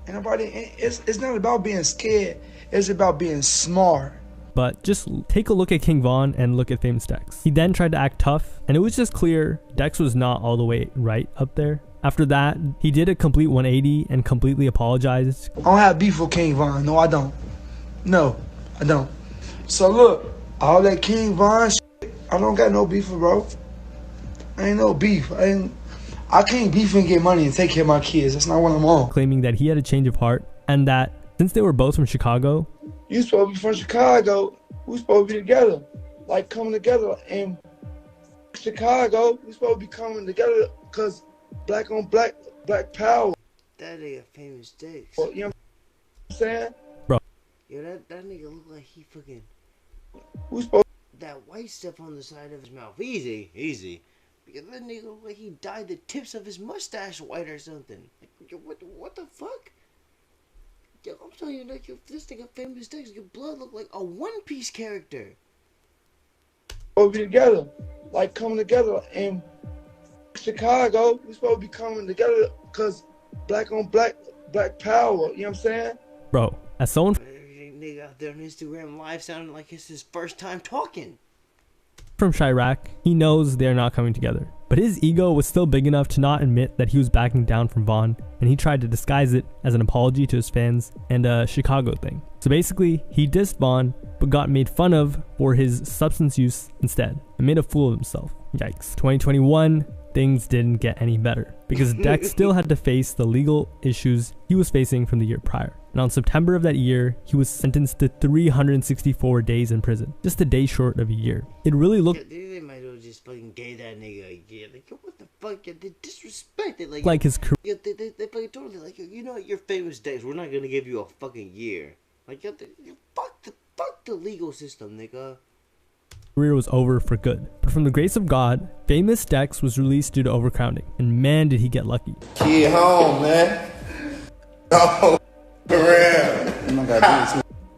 [SPEAKER 13] And it's not about being scared. It's about being smart.
[SPEAKER 2] But just take a look at King Von and look at Famous Dex. He then tried to act tough, and it was just clear Dex was not all the way right up there. After that, he did a complete 180 and completely apologized.
[SPEAKER 13] I don't have beef with King Von. No, I don't. No, I don't. So look, all that King Von shit, I don't got no beef with, bro. I ain't no beef. I can't beef and get money and take care of my kids. That's not what I'm on.
[SPEAKER 2] Claiming that he had a change of heart and that since they were both from Chicago,
[SPEAKER 13] you supposed to be from Chicago. We supposed to be together. Like coming together in Chicago, we supposed to be coming together because black on black, black power.
[SPEAKER 1] That nigga Famous Dex.
[SPEAKER 13] Well, you know what I'm saying?
[SPEAKER 2] Bro.
[SPEAKER 1] Yo, that nigga look like he fucking...
[SPEAKER 13] We supposed
[SPEAKER 1] that white stuff on the side of his mouth. Easy, easy. Because that nigga look like he dyed the tips of his mustache white or something. Like, yo, what the fuck? Yo, I'm telling you, like, if this nigga Famous Dex, your blood look like a One Piece character.
[SPEAKER 13] to be together. Like coming together in Chicago, we supposed to be coming together because black on black, black power. You know what I'm saying?
[SPEAKER 2] Bro, as someone
[SPEAKER 1] Nigga out there on Instagram live sounding like it's his first time talking.
[SPEAKER 2] from Chirac, he knows they're not coming together. But his ego was still big enough to not admit that he was backing down from Von, and he tried to disguise it as an apology to his fans and a Chicago thing. So basically, he dissed Von, but got made fun of for his substance use instead, and made a fool of himself. Yikes. 2021, things didn't get any better, because Dex still had to face the legal issues he was facing from the year prior. And on September of that year, he was sentenced to 364 days in prison, just a day short of a year. It really looked...
[SPEAKER 1] They might as well just fucking gave that nigga a year. Like, yo, what the fuck? Yo, they disrespected.
[SPEAKER 2] Like his career.
[SPEAKER 1] Yo, they fucking totally like, yo, you know what, you're Famous Dex. We're not gonna give you a fucking year. Like, yo, fuck the legal system, nigga.
[SPEAKER 2] Career was over for good. But from the grace of God, Famous Dex was released due to overcrowding, and man did he get lucky.
[SPEAKER 15] Kid home, man. Oh, for real.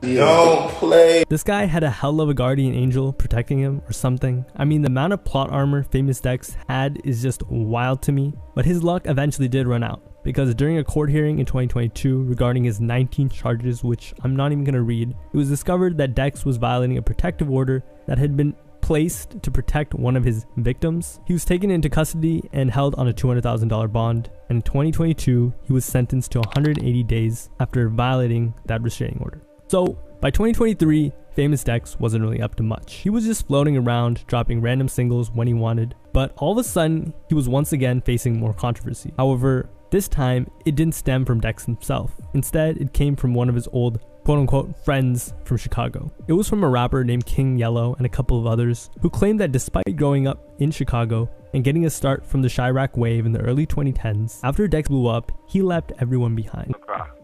[SPEAKER 15] Don't play.
[SPEAKER 2] This guy had a hell of a guardian angel protecting him or something. I mean, the amount of plot armor Famous Dex had is just wild to me. But his luck eventually did run out, because during a court hearing in 2022 regarding his 19 charges, which I'm not even going to read, it was discovered that Dex was violating a protective order that had been placed to protect one of his victims. He was taken into custody and held on a $200,000 bond, and in 2022 he was sentenced to 180 days after violating that restraining order. So by 2023, Famous Dex wasn't really up to much. He was just floating around, dropping random singles when he wanted, but all of a sudden he was once again facing more controversy. However, this time it didn't stem from Dex himself. Instead, it came from one of his old quote-unquote friends from Chicago. It was from a rapper named King Yellow and a couple of others who claimed that despite growing up in Chicago and getting a start from the Chirac wave in the early 2010s, after Dex blew up, he left everyone behind.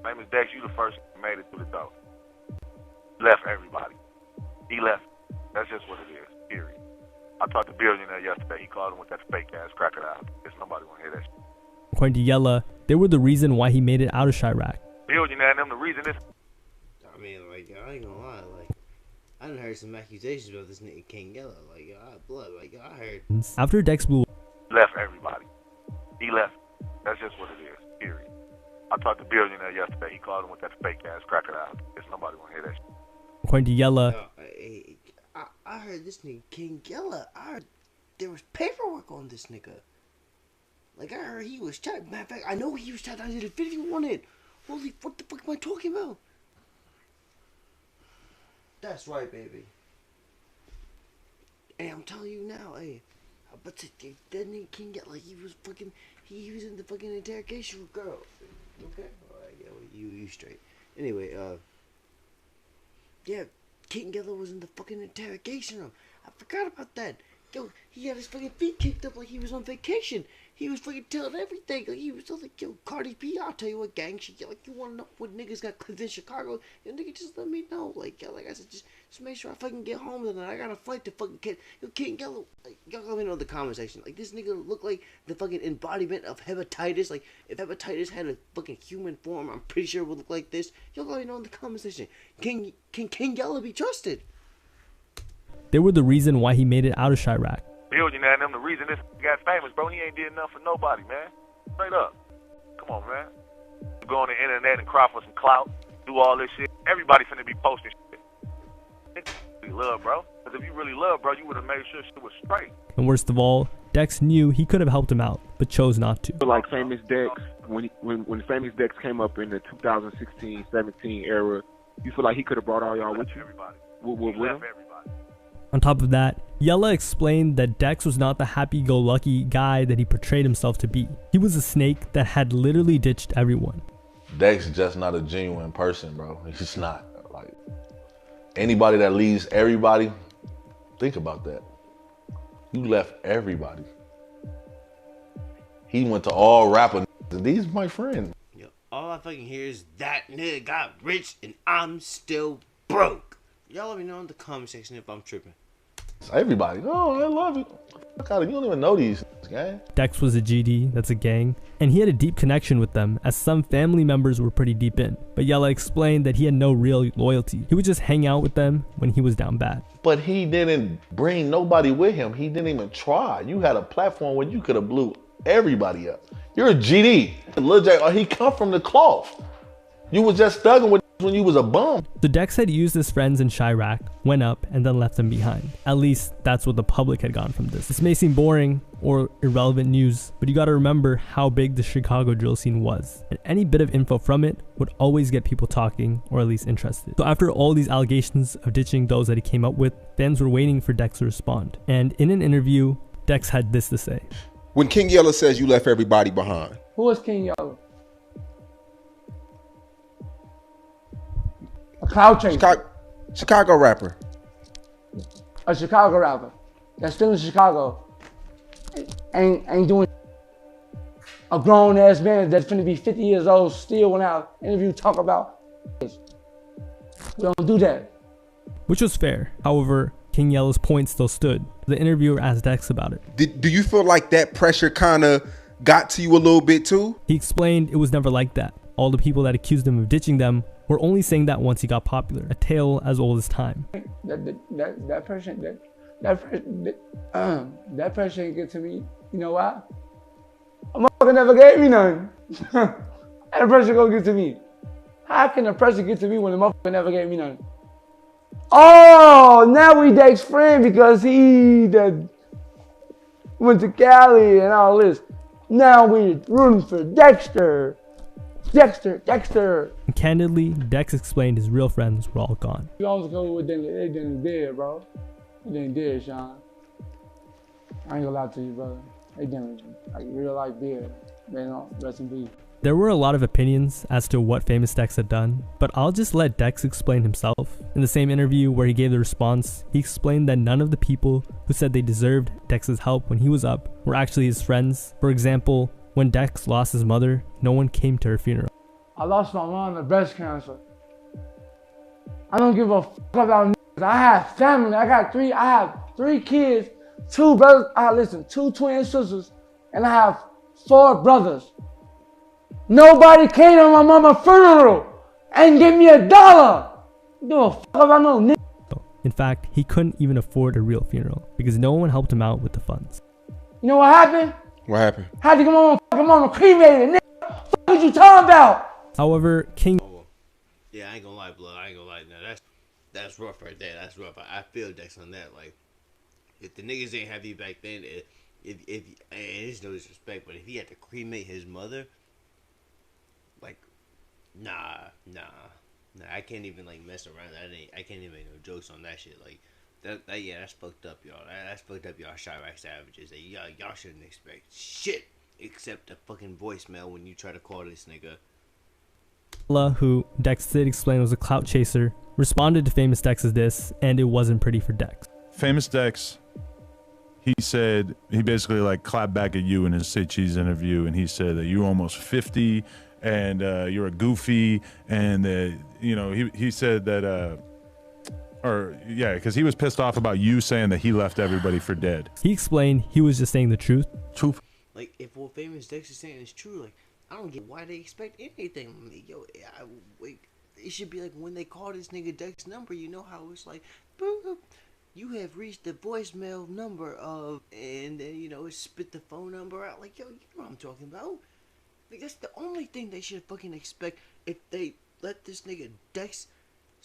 [SPEAKER 16] Famous Dex, you the first who made it through the door. Left everybody. He left. That's just what it is, period. I talked to Billionaire yesterday. He called him with that fake ass crocodile. There's nobody want to hear that shit.
[SPEAKER 2] According to Yella, they were the reason why he made it out of Chirac.
[SPEAKER 16] Billionaire and them, the reason is...
[SPEAKER 1] I mean, like, I ain't gonna lie, like, I done heard some accusations about this nigga King Yellow. Like, I blood, like, I heard.
[SPEAKER 2] After Dex blew
[SPEAKER 16] left everybody. He left. That's just what it is, period. I talked to Billionaire yesterday. He called him with that fake ass crocodile. There's nobody want to hear that shit.
[SPEAKER 2] According to Yella,
[SPEAKER 1] I heard this nigga King Yella. I heard there was paperwork on this nigga. Like, I heard he was checked. Matter of fact, I know he was checked. I did it 51 in. Holy, what the fuck am I talking about? That's right, baby. Hey, I'm telling you now, hey. But that nigga King get like he was in the fucking interrogation with girls. Okay? Alright, yeah, well, you straight. Anyway, yeah, King Geller was in the fucking interrogation room. I forgot about that. Yo, he had his fucking feet kicked up like he was on vacation. He was fucking telling everything. Like, he was like, yo, Cardi B, I'll tell you what gang shit. Like, you want to know what niggas got clipped in Chicago? Yo, nigga, just let me know. Like, yo, like I said, just make sure I fucking get home tonight. I got a flight to fucking get. Yo, King Geller, like, y'all let me know in the comment section. Like, this nigga look like the fucking embodiment of hepatitis. Like, if hepatitis had a fucking human form, I'm pretty sure it would look like this. Y'all let me know in the comment section. Can King Geller be trusted?
[SPEAKER 2] They were the reason why he made it out of Chirac.
[SPEAKER 16] Billionaire and them, the reason this got famous, bro, he ain't did nothing for nobody, man. Straight up. Come on, man. You go on the internet and cry for some clout, do all this shit. Everybody finna be posting shit. You love, bro. Because if you really love, bro, you would have made sure shit was straight.
[SPEAKER 2] And worst of all, Dex knew he could have helped him out, but chose not to.
[SPEAKER 17] Like Famous Dex, when Famous Dex came up in the 2016-17 era, you feel like he could have brought all y'all with you? With him?
[SPEAKER 2] On top of that, Yella explained that Dex was not the happy-go-lucky guy that he portrayed himself to be. He was a snake that had literally ditched everyone.
[SPEAKER 18] Dex is just not a genuine person, bro. He's just not. Like, anybody that leaves everybody, think about that. You left everybody. He went to all rappers, and these are my friends.
[SPEAKER 1] Yo, all I fucking hear is that nigga got rich and I'm still broke. Y'all let me know in the comment section if I'm tripping.
[SPEAKER 18] Everybody, oh, I love it. Fuck out of you don't even know these gang.
[SPEAKER 2] Dex was a GD, that's a gang, and he had a deep connection with them as some family members were pretty deep in. But Yella explained that he had no real loyalty. He would just hang out with them when he was down bad.
[SPEAKER 18] But he didn't bring nobody with him. He didn't even try. You had a platform where you could have blew everybody up. You're a GD. Lil J, he come from the cloth. You was just thugging with when you was a bum.
[SPEAKER 2] So Dex had used his friends in Chirac, went up, and then left them behind. At least that's what the public had gotten from this. This may seem boring or irrelevant news, but you gotta remember how big the Chicago drill scene was. And any bit of info from it would always get people talking, or at least interested. So after all these allegations of ditching those that he came up with, fans were waiting for Dex to respond. And in an interview, Dex had this to say.
[SPEAKER 19] When King Yella says you left everybody behind.
[SPEAKER 5] Who is King Yella? A cloud chaser.
[SPEAKER 19] Chicago rapper.
[SPEAKER 5] A Chicago rapper. That's still in Chicago. Ain't doing. A grown ass man that's finna be 50 years old still when I interview talk about. We don't do that.
[SPEAKER 2] Which was fair. However, King Yella's point still stood. The interviewer asked Dex about it.
[SPEAKER 19] Do you feel like that pressure kind of got to you a little bit too?
[SPEAKER 2] He explained it was never like that. All the people that accused him of ditching them were only saying that once he got popular, a tale as old as time.
[SPEAKER 5] That pressure ain't get to me. You know why? A motherfucker never gave me none. How the pressure gonna get to me? How can the pressure get to me when the motherfucker never gave me none? Oh, now we Dex friend because he went to Cali and all this. Now we rooting for Dexter. Dexter.
[SPEAKER 2] And candidly, Dex explained his real friends were all gone.
[SPEAKER 5] You always go with them. They done dead, bro. They done dead, Sean. I ain't gonna lie to you, brother. They done like real life dead. They don't rest in peace.
[SPEAKER 2] There were a lot of opinions as to what Famous Dex had done, but I'll just let Dex explain himself. In the same interview where he gave the response, he explained that none of the people who said they deserved Dex's help when he was up were actually his friends. For example, when Dex lost his mother, no one came to her funeral.
[SPEAKER 5] I lost my mom to breast cancer. I don't give a fuck about niggas. I have family. I have three kids, 2 brothers. 2 twin sisters, and I have 4 brothers. Nobody came to my mama's funeral and give me $1. Give a fuck about no nigga.
[SPEAKER 2] In fact, he couldn't even afford a real funeral because no one helped him out with the funds.
[SPEAKER 5] You know what happened?
[SPEAKER 19] What happened?
[SPEAKER 5] Had to come on fucking mama cremated, nigga. What the fuck you talking about?
[SPEAKER 2] However, King.
[SPEAKER 1] Yeah, I ain't gonna lie, blood. I ain't gonna lie. Now that's rough right there. That's rough. I feel Dex on that. Like, if the niggas ain't have you back then, if and it's no disrespect, but if he had to cremate his mother, like, Nah. I can't even like mess around. I can't even make no jokes on that shit. Like that yeah, that's fucked up, y'all. That's fucked up, y'all. Chirac savages. That y'all shouldn't expect shit except a fucking voicemail when you try to call this nigga.
[SPEAKER 2] Who Dex did explain was a clout chaser, responded to Famous Dex's diss, and it wasn't pretty for Dex.
[SPEAKER 20] Famous Dex, he said, he basically like clapped back at you in his Say Cheese interview, and he said that you're almost 50 and you're a goofy, and you know, he said that because he was pissed off about you saying that he left everybody for dead.
[SPEAKER 2] He explained he was just saying the truth.
[SPEAKER 1] Like, if what Famous Dex is saying is true, like, I don't get why they expect anything from me. Yo, it should be like when they call this nigga Dex number, you know how it's like, boop, you have reached the voicemail number of, and then, you know, it spit the phone number out. Like, yo, you know what I'm talking about. Like, that's the only thing they should fucking expect if they let this nigga Dex's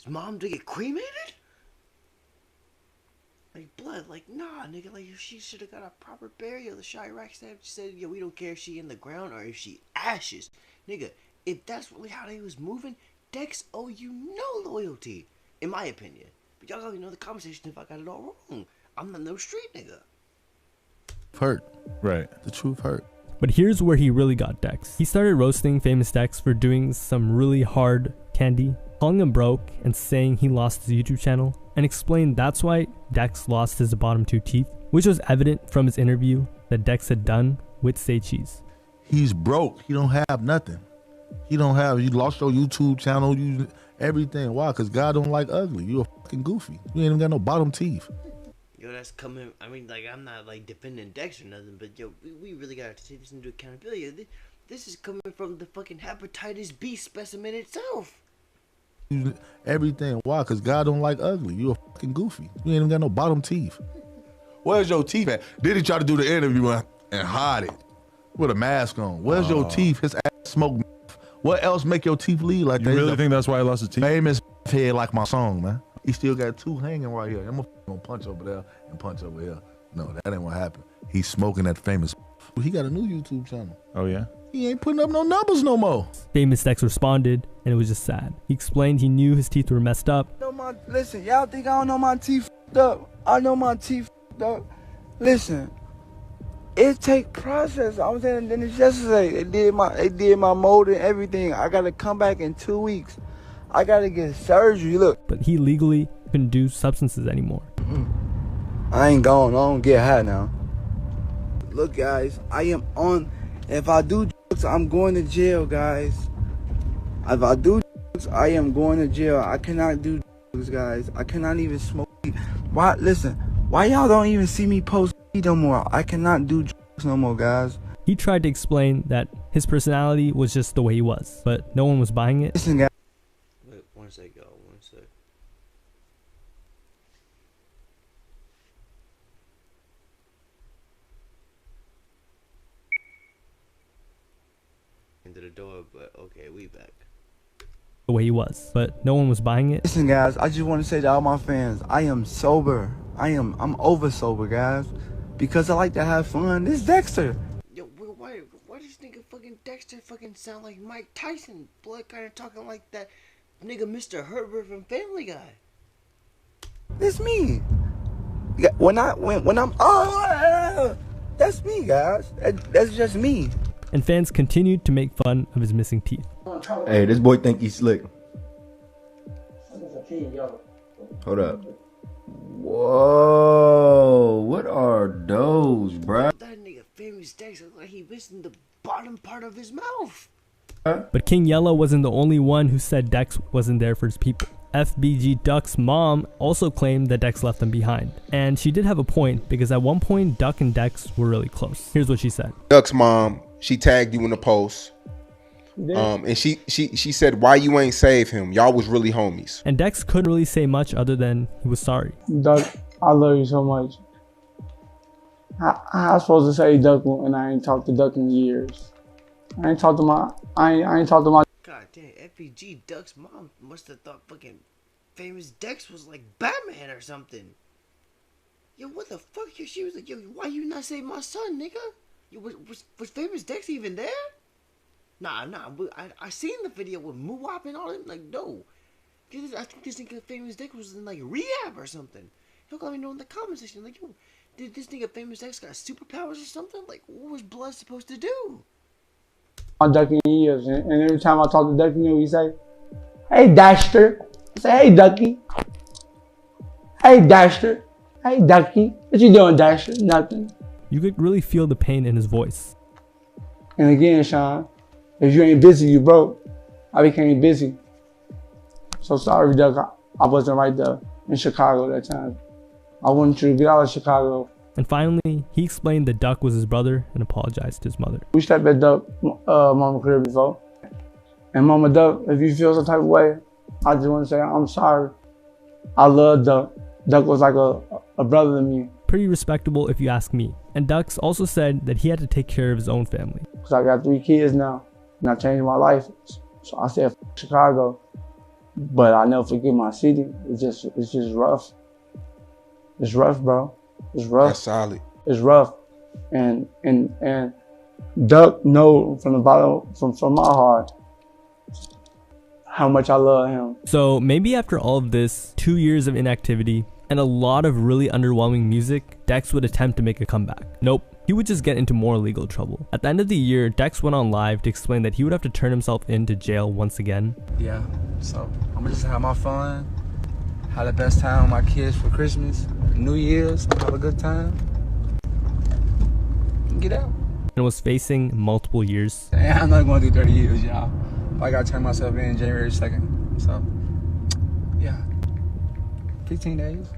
[SPEAKER 1] mom to get cremated? Like, blood, like, nah, nigga, like, she should have got a proper burial. The Chirac staff said, yo, we don't care if she in the ground or if she ashes. Nigga, if that's really how they was moving, Dex owe you no loyalty, in my opinion. But y'all gotta know the conversation if I got it all wrong. I'm not no street nigga.
[SPEAKER 20] Hurt. Right.
[SPEAKER 4] The truth hurt.
[SPEAKER 2] But here's where he really got Dex. He started roasting Famous Dex for doing some really hard candy, calling him broke and saying he lost his YouTube channel, and explained that's why Dex lost his bottom 2 teeth, which was evident from his interview that Dex had done with Say Cheese.
[SPEAKER 18] He's broke. He don't have nothing. You lost your YouTube channel, everything. Why? Because God don't like ugly. You a fucking goofy. You ain't even got no bottom teeth.
[SPEAKER 1] Yo, that's coming. I mean, like, I'm not like defending Dex or nothing, but yo, we really gotta take this into accountability. This is coming from the fucking hepatitis B specimen itself.
[SPEAKER 18] Everything. Why? Because God don't like ugly. You a fucking goofy. You ain't even got no bottom teeth. Where's your teeth at? Did he try to do the interview and hide it with a mask on? Where's your teeth? His ass smoke. What else make your teeth lead like that?
[SPEAKER 20] You really think that's why he lost his teeth?
[SPEAKER 18] Famous head like my song, man. He still got 2 hanging right here. I'm gonna punch over there and punch over here. No, that ain't what happened. He's smoking that famous. He got a new YouTube channel.
[SPEAKER 20] Oh yeah?
[SPEAKER 18] He ain't putting up no numbers no more.
[SPEAKER 2] Famous Dex responded, and it was just sad. He explained he knew his teeth were messed up.
[SPEAKER 13] Listen, y'all think I don't know my teeth up? I know my teeth up. Listen, it take process. I was in the dentist yesterday. They did my mold and everything. I gotta come back in 2 weeks. I gotta get surgery. Look.
[SPEAKER 2] But he legally couldn't do substances anymore.
[SPEAKER 13] I ain't going. I don't get high now. Look, guys, I am on. If I do drugs, I'm going to jail, guys. If I do drugs, I am going to jail. I cannot do drugs, guys. I cannot even smoke weed. Why? Listen, why y'all don't even see me post weed no more? I cannot do drugs no more, guys.
[SPEAKER 2] He tried to explain that his personality was just the way he was, but no one was buying it.
[SPEAKER 13] Listen, guys.
[SPEAKER 1] Wait, one sec, y'all. One sec. Into the door, but okay, we back.
[SPEAKER 2] The way he was, but no one was buying it.
[SPEAKER 13] Listen, guys, I just want to say to all my fans, I am sober. I'm over sober, guys, because I like to have fun. This is Dexter.
[SPEAKER 1] Yo, why does nigga fucking Dexter fucking sound like Mike Tyson? Blood kind of talking like that nigga Mr. Herbert from Family Guy.
[SPEAKER 13] It's me. When I'm that's me, guys. That's just me.
[SPEAKER 2] And fans continued to make fun of his missing teeth.
[SPEAKER 21] Hey, this boy think he's slick. Hold up. Whoa, what are those, bruh?
[SPEAKER 1] That nigga Famous Dex look like he missing the bottom part of his mouth.
[SPEAKER 2] But King Yellow wasn't the only one who said Dex wasn't there for his people. FBG Duck's mom also claimed that Dex left them behind. And she did have a point, because at one point Duck and Dex were really close. Here's what she said.
[SPEAKER 19] Duck's mom, she tagged you in the post. And she said, why you ain't save him? Y'all was really homies.
[SPEAKER 2] And Dex couldn't really say much other than he was sorry.
[SPEAKER 22] Duck, I love you so much. How I supposed to say Duck when I ain't talked to Duck in years? I ain't talked to my
[SPEAKER 1] God damn, FBG Duck's mom must have thought fucking Famous Dex was like Batman or something. Yo, what the fuck? She was like, yo, why you not save my son, nigga? Yo, was Famous Dex even there? Nah, but I seen the video with Muwap and all that. Like, no. I think this nigga Famous Dex was in, like, rehab or something. Y'all let me know in the comment section. Like, yo, did this nigga Famous Dex got superpowers or something? Like, what was Blood supposed to do?
[SPEAKER 22] On Ducky years, and every time I talk to Ducky, he say, "Hey, Dexter." I say, "Hey, Ducky." "Hey, Dexter." "Hey, Ducky." "What you doing, Dexter?" "Nothing."
[SPEAKER 2] You could really feel the pain in his voice.
[SPEAKER 22] And again, Sean, if you ain't busy, you broke. I became busy. So sorry, Duck. I wasn't right there in Chicago that time. I wanted you to get out of Chicago.
[SPEAKER 2] And finally, he explained that Duck was his brother and apologized to his mother.
[SPEAKER 22] We stepped at Duck, Mama crib before. And Mama Duck, if you feel some type of way, I just want to say I'm sorry. I love Duck. Duck was like a brother to me.
[SPEAKER 2] Pretty respectable if you ask me. And Dux also said that he had to take care of his own family.
[SPEAKER 22] Because I got 3 kids now, and I changed my life. So I said, Chicago. But I never forget my city. It's just rough. It's rough, bro. It's rough.
[SPEAKER 19] That's solid.
[SPEAKER 22] It's rough. And Duck know from the bottom, from my heart, how much I love him.
[SPEAKER 2] So maybe after all of this, 2 years of inactivity, and a lot of really underwhelming music, Dex would attempt to make a comeback. Nope. He would just get into more legal trouble. At the end of the year, Dex went on live to explain that he would have to turn himself into jail once again.
[SPEAKER 5] Yeah, so I'm gonna just have my fun, have the best time with my kids for Christmas, New Year's, have a good time, and get out.
[SPEAKER 2] And was facing multiple years.
[SPEAKER 5] And I'm not going to do 30 years, y'all. I gotta turn myself in January 2nd, so yeah, 15 days.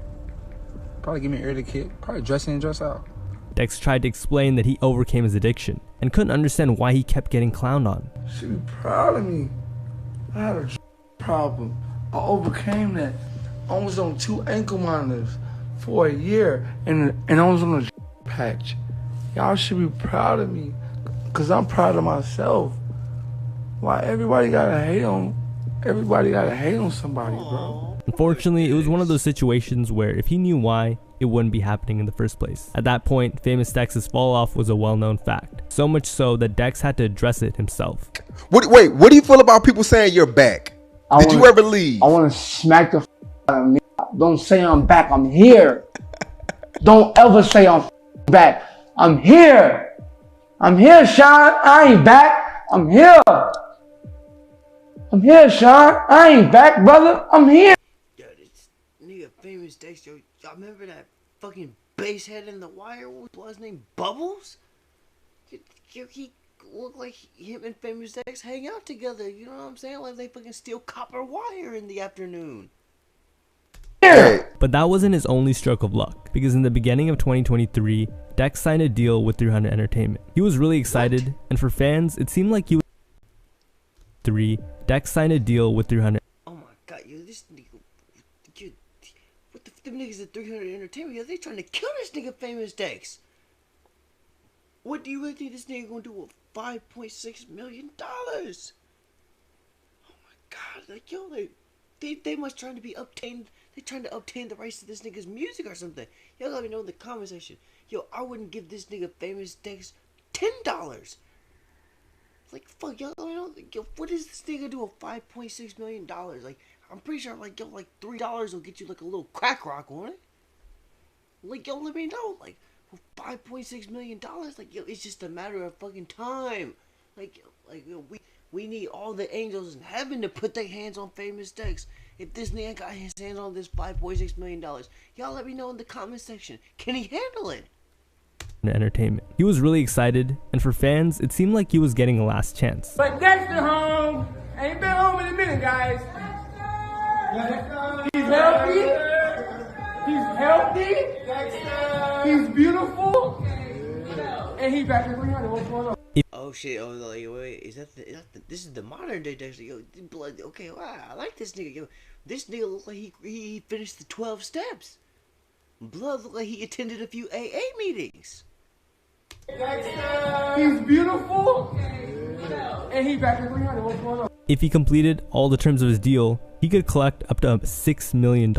[SPEAKER 5] Probably give me an early kit, probably dress in, dress out.
[SPEAKER 2] Dex tried to explain that he overcame his addiction and couldn't understand why he kept getting clowned on.
[SPEAKER 13] You should be proud of me. I had a problem. I overcame that. I was on 2 ankle monitors for a year, and I was on a patch. Y'all should be proud of me, because I'm proud of myself. Why everybody gotta hate on somebody, bro?
[SPEAKER 2] Unfortunately, it was one of those situations where if he knew why, it wouldn't be happening in the first place. At that point, Famous Dex's fall off was a well-known fact. So much so that Dex had to address it himself.
[SPEAKER 19] Wait, what do you feel about people saying you're back? Did you ever leave?
[SPEAKER 22] I want to smack the out of me. Don't say I'm back, I'm here. Don't ever say I'm back. I'm here. I'm here, Sean. I ain't back. I'm here. I'm here, Sean. I ain't back, brother. I'm here.
[SPEAKER 1] Yo, this nigga Famous Dex, yo, y'all remember that fucking bass head in The Wire? What was his name? Bubbles? He looked like him and Famous Dex hang out together. You know what I'm saying? Like they fucking steal copper wire in the afternoon.
[SPEAKER 2] But that wasn't his only stroke of luck, because in the beginning of 2023, Dex signed a deal with 300 Entertainment. He was really excited, and for fans, it seemed like he was Dex signed a deal with 300.
[SPEAKER 1] Oh my god, yo, this nigga, yo, what the them niggas at 300 Entertainment, yo, they trying to kill this nigga Famous Dex. What do you really think this nigga gonna do with $5.6 million? Oh my god, like yo, they must trying to be obtained. They trying to obtain the rights to this nigga's music or something. Y'all let me know in the comment section. Yo, I wouldn't give this nigga Famous Dex $10. Like fuck, y'all let me know. Yo, what does this nigga do with $5.6 million? Like I'm pretty sure like yo, like $3 will get you like a little crack rock on it. Like yo, let me know. Like with $5.6 million, like yo, it's just a matter of fucking time. Like yo, we need all the angels in heaven to put their hands on Famous Dex. If this nigga got his hands on this $5.6 million, y'all let me know in the comment section. Can he handle it?
[SPEAKER 2] Entertainment. He was really excited, and for fans, it seemed like he was getting a last chance.
[SPEAKER 3] But Dexter home. Ain't been home in a minute, guys. He's healthy. He's healthy. He's beautiful. And he's back to 300. What's going on?
[SPEAKER 1] Oh shit! Oh like, wait, is that this is the modern day Dexter? Yo, blood. Okay, wow, I like this nigga. Yo, this nigga look like he finished the 12 steps. Blood look like he attended a few AA meetings.
[SPEAKER 3] He's beautiful. And he's back to 300. What's going on?
[SPEAKER 2] If he completed all the terms of his deal, he could collect up to $6 million.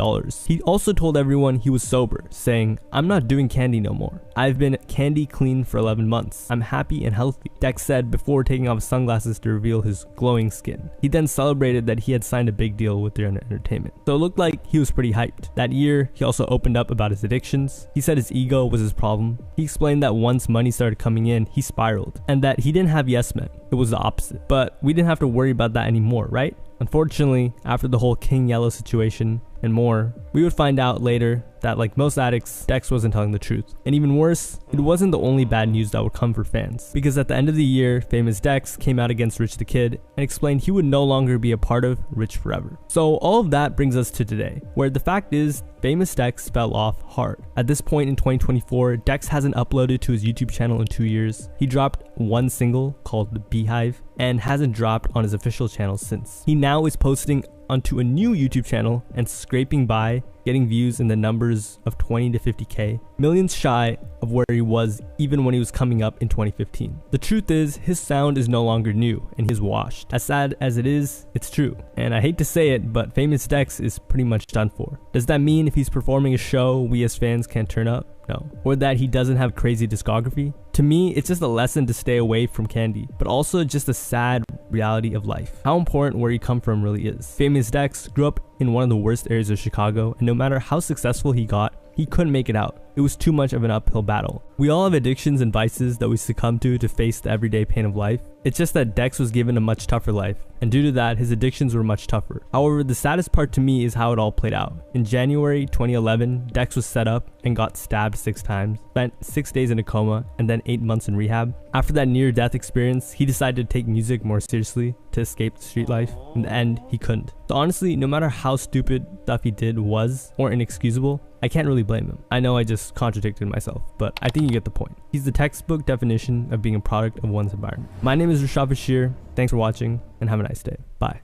[SPEAKER 2] He also told everyone he was sober, saying, "I'm not doing candy no more. I've been candy clean for 11 months. I'm happy and healthy," Dex said before taking off his sunglasses to reveal his glowing skin. He then celebrated that he had signed a big deal with their entertainment. So it looked like he was pretty hyped. That year, he also opened up about his addictions. He said his ego was his problem. He explained that once money started coming in, he spiraled, and that he didn't have yes men. It was the opposite. But we didn't have to worry about that anymore, right? Unfortunately, after the whole King Yellow situation and more, we would find out later that, like most addicts, Dex wasn't telling the truth. And even worse, it wasn't the only bad news that would come for fans. Because at the end of the year, famous Dex came out against Rich the Kid and explained he would no longer be a part of Rich Forever. So all of that brings us to today, where the fact is, famous Dex fell off hard. At this point in 2024, Dex hasn't uploaded to his YouTube channel in 2 years. He dropped one single called The Beehive and hasn't dropped on his official channel since. He now is posting onto a new YouTube channel and scraping by, getting views in the numbers of 20 to 50k, millions shy of where he was even when he was coming up in 2015. The truth is, his sound is no longer new and he's washed. As sad as it is, it's true. And I hate to say it, but famous Dex is pretty much done for. Does that mean if he's performing a show, we as fans can't turn up? No. Or that he doesn't have crazy discography? To me, it's just a lesson to stay away from candy, but also just a sad reality of life. How important where you come from really is. Famous Dex grew up in one of the worst areas of Chicago, and no matter how successful he got, he couldn't make it out. It was too much of an uphill battle. We all have addictions and vices that we succumb to face the everyday pain of life. It's just that Dex was given a much tougher life, and due to that, his addictions were much tougher. However, the saddest part to me is how it all played out. In January 2011, Dex was set up and got stabbed 6 times, spent 6 days in a coma, and then 8 months in rehab. After that near-death experience, he decided to take music more seriously to escape the street life. In the end, he couldn't. So honestly, no matter how stupid stuff he did was or inexcusable, I can't really blame him. I know I just contradicted myself, but I think you get the point. He's the textbook definition of being a product of one's environment. My name is Rashad Bashir. Thanks for watching and have a nice day. Bye.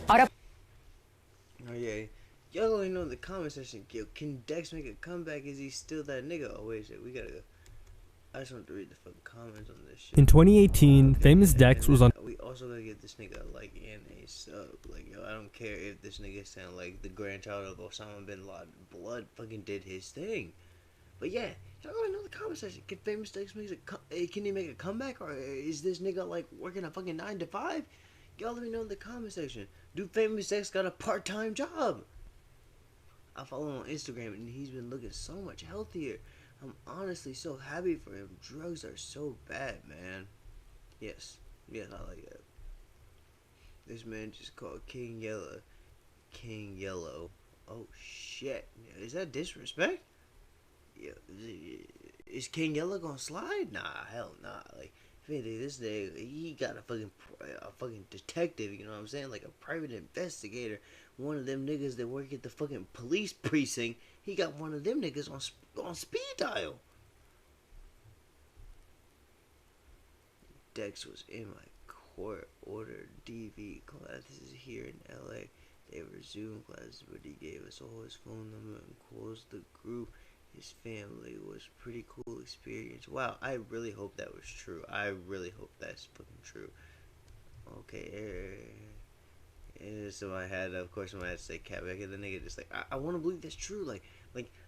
[SPEAKER 1] Oh yeah. Y'all let me know in the comment section. Yo, can Dex make a comeback? Is he still that nigga? Oh wait a second, we gotta go. I just want to read the fucking comments on this shit.
[SPEAKER 2] In 2018, famous Dex was on.
[SPEAKER 1] We also gotta get this nigga a like and a sub. Like, yo, I don't care if this nigga sound like the grandchild of Osama bin Laden. Blood fucking did his thing. But yeah, y'all let me know in the comment section. Can famous Dex make can he make a comeback, or is this nigga like working a fucking 9 to 5? Y'all let me know in the comment section. Do famous Dex got a part-time job? I follow him on Instagram and he's been looking so much healthier. I'm honestly so happy for him. Drugs are so bad, man. Yes, I like that. This man just called King Yellow King Yellow. Oh shit, is that disrespect? Yeah, is King Yellow gonna slide? Nah, hell nah. Like, if anything, this nigga, he got a fucking detective. You know what I'm saying? Like a private investigator. One of them niggas that work at the fucking police precinct. He got one of them niggas on speed dial. Dex was in my court order DV classes here in LA. They were Zoom classes, but he gave us all his phone number and closed the group. His family was pretty cool experience. Wow, I really hope that was true. I really hope that's fucking true. Okay, and so I had, of course, when I had to say cat back, and the nigga just like, I want to believe that's true. Like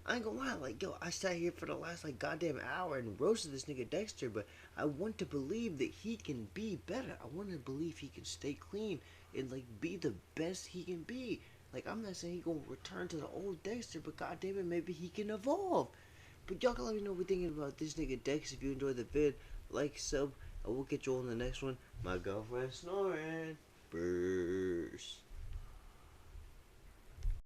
[SPEAKER 1] I ain't gonna lie, like, yo, I sat here for the last like goddamn hour and roasted this nigga Dexter, but I want to believe that he can be better. I want to believe he can stay clean and like be the best he can be. Like, I'm not saying he gonna return to the old Dexter, but goddamn it, maybe he can evolve. But y'all can let me know what you're thinking about this nigga Dex. If you enjoyed the vid, like, sub, I will get you on the next one. My girlfriend snoring. Burst.